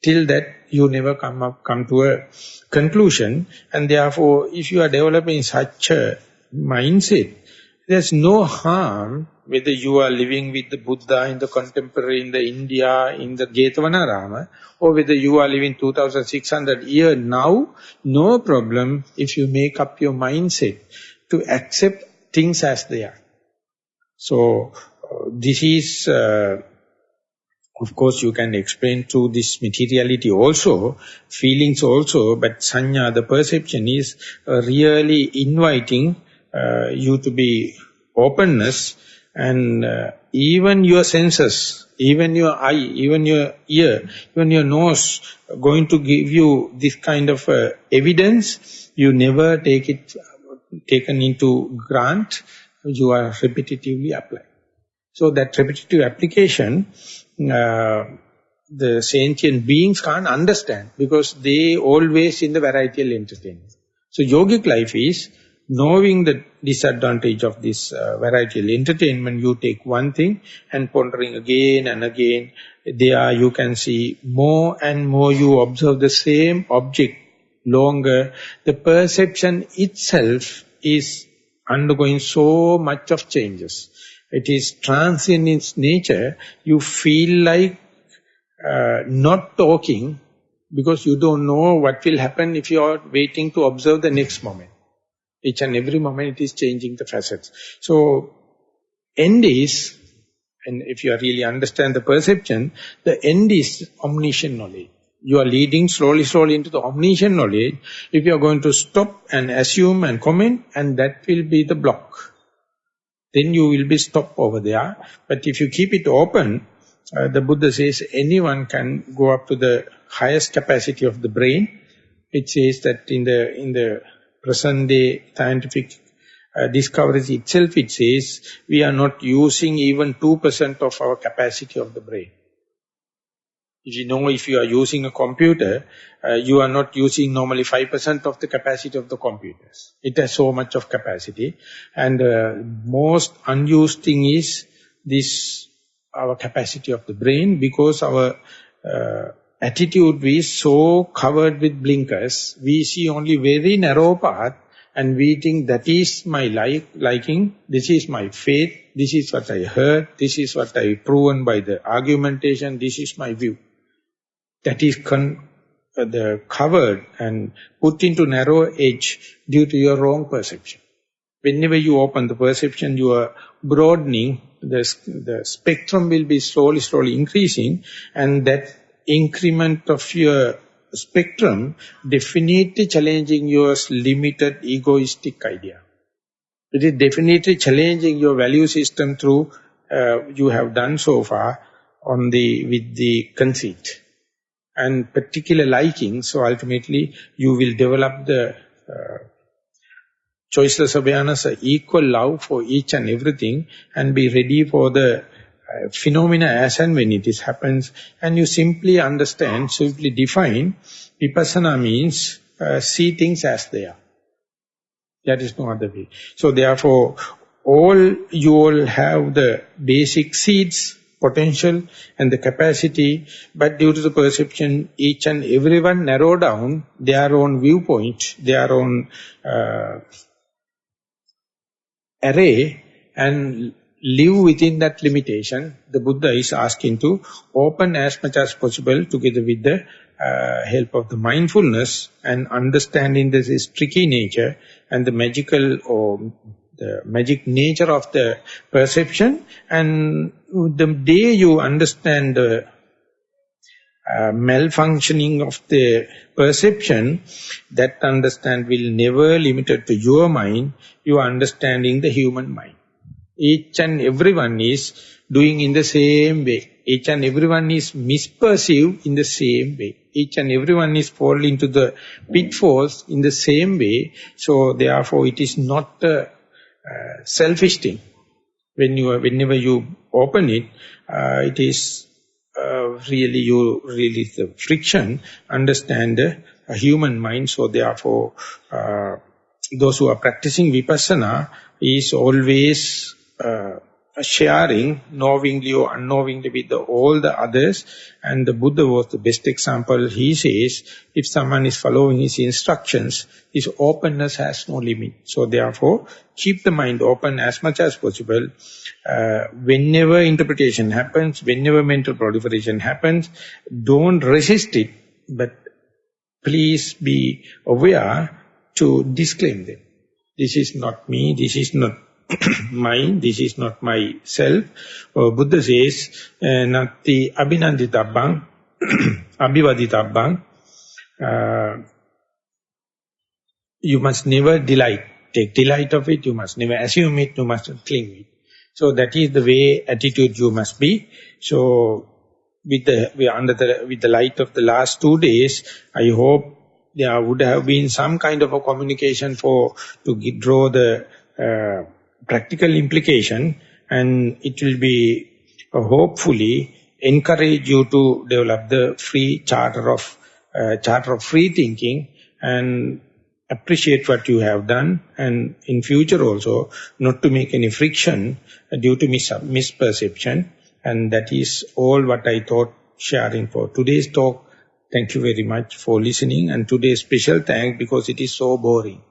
Speaker 1: Till that you never come to a conclusion. And therefore, if you are developing such a mindset, there's no harm whether you are living with the Buddha in the contemporary, in the India, in the Jetavana, or whether you are living 2600 years now, no problem if you make up your mindset to accept things as they are. So, this is, of course, you can explain through this materiality also, feelings also, but sanya, the perception is really inviting you to be openness, and even your senses, even your eye, even your ear, even your nose going to give you this kind of evidence. You never taken into grant, you are repetitively applied. So that repetitive application, the sentient beings can't understand because they always in the varietal entertainment. So yogic life is knowing the disadvantage of this varietal entertainment. You take one thing and pondering again and again. There you can see more and more you observe the same object longer. The perception itself is undergoing so much of changes. It is transient in its nature. You feel like not talking because you don't know what will happen if you are waiting to observe the next moment. Each and every moment it is changing the facets. So, end is, and if you really understand the perception, the end is omniscient knowledge. You are leading slowly into the omniscient knowledge. If you are going to stop and assume and comment, and that will be the block. Then you will be stopped over there. But if you keep it open, the Buddha says anyone can go up to the highest capacity of the brain. It says that in the present day scientific discoveries itself, it says we are not using even 2% of our capacity of the brain. If you know, if you are using a computer, you are not using normally 5% of the capacity of the computers. It has so much of capacity. And most unused thing is this, our capacity of the brain, because our attitude is so covered with blinkers. We see only very narrow path and we think that is my liking, this is my faith, this is what I heard, this is what I proven by the argumentation, this is my view. That is covered and put into narrow edge due to your wrong perception. Whenever you open the perception, you are broadening, the spectrum will be slowly increasing, and that increment of your spectrum definitely challenging your limited egoistic idea. It is definitely challenging your value system through you have done so far with the conceit and particular liking. So ultimately you will develop the choiceless awareness, equal love for each and everything, and be ready for the phenomena as and when it is happens. And you simply understand, simply define, vipassana means see things as they are. That is no other way. So therefore, you all have the basic seeds, potential and the capacity, but due to the perception, each and everyone narrow down their own viewpoint, their own array, and live within that limitation. The Buddha is asking to open as much as possible together with the help of the mindfulness and understanding this tricky nature and the magical or the magic nature of the perception. And the day you understand the malfunctioning of the perception, that understand will never limited to your mind. You are understanding the human mind. Each and everyone is doing in the same way. Each and everyone is misperceived in the same way. Each and everyone is falling into the pitfalls in the same way. So therefore it is not a selfish thing. Whenever you open it, it is really the friction, understand a human mind. So therefore those who are practicing vipassana is always sharing, knowingly or unknowingly, with all the others. And the Buddha was the best example. He says, if someone is following his instructions, his openness has no limit. So therefore, keep the mind open as much as possible. Whenever interpretation happens, whenever mental proliferation happens, don't resist it, but please be aware to disclaim them. This is not me, this is not mine, this is not myself. Buddha says, natti abhinanditabbang, abhivaditabbang. You must never take delight of it, you must never assume it, you must cling it. So that is the way, attitude you must be. So with the light of the last 2 days, I hope there would have been some kind of a communication to draw the practical implication, and it will be hopefully encourage you to develop the free charter of free thinking and appreciate what you have done, and in future also not to make any friction due to misperception. And that is all what I thought sharing for today's talk. Thank you very much for listening, and today's special thanks because it is so boring.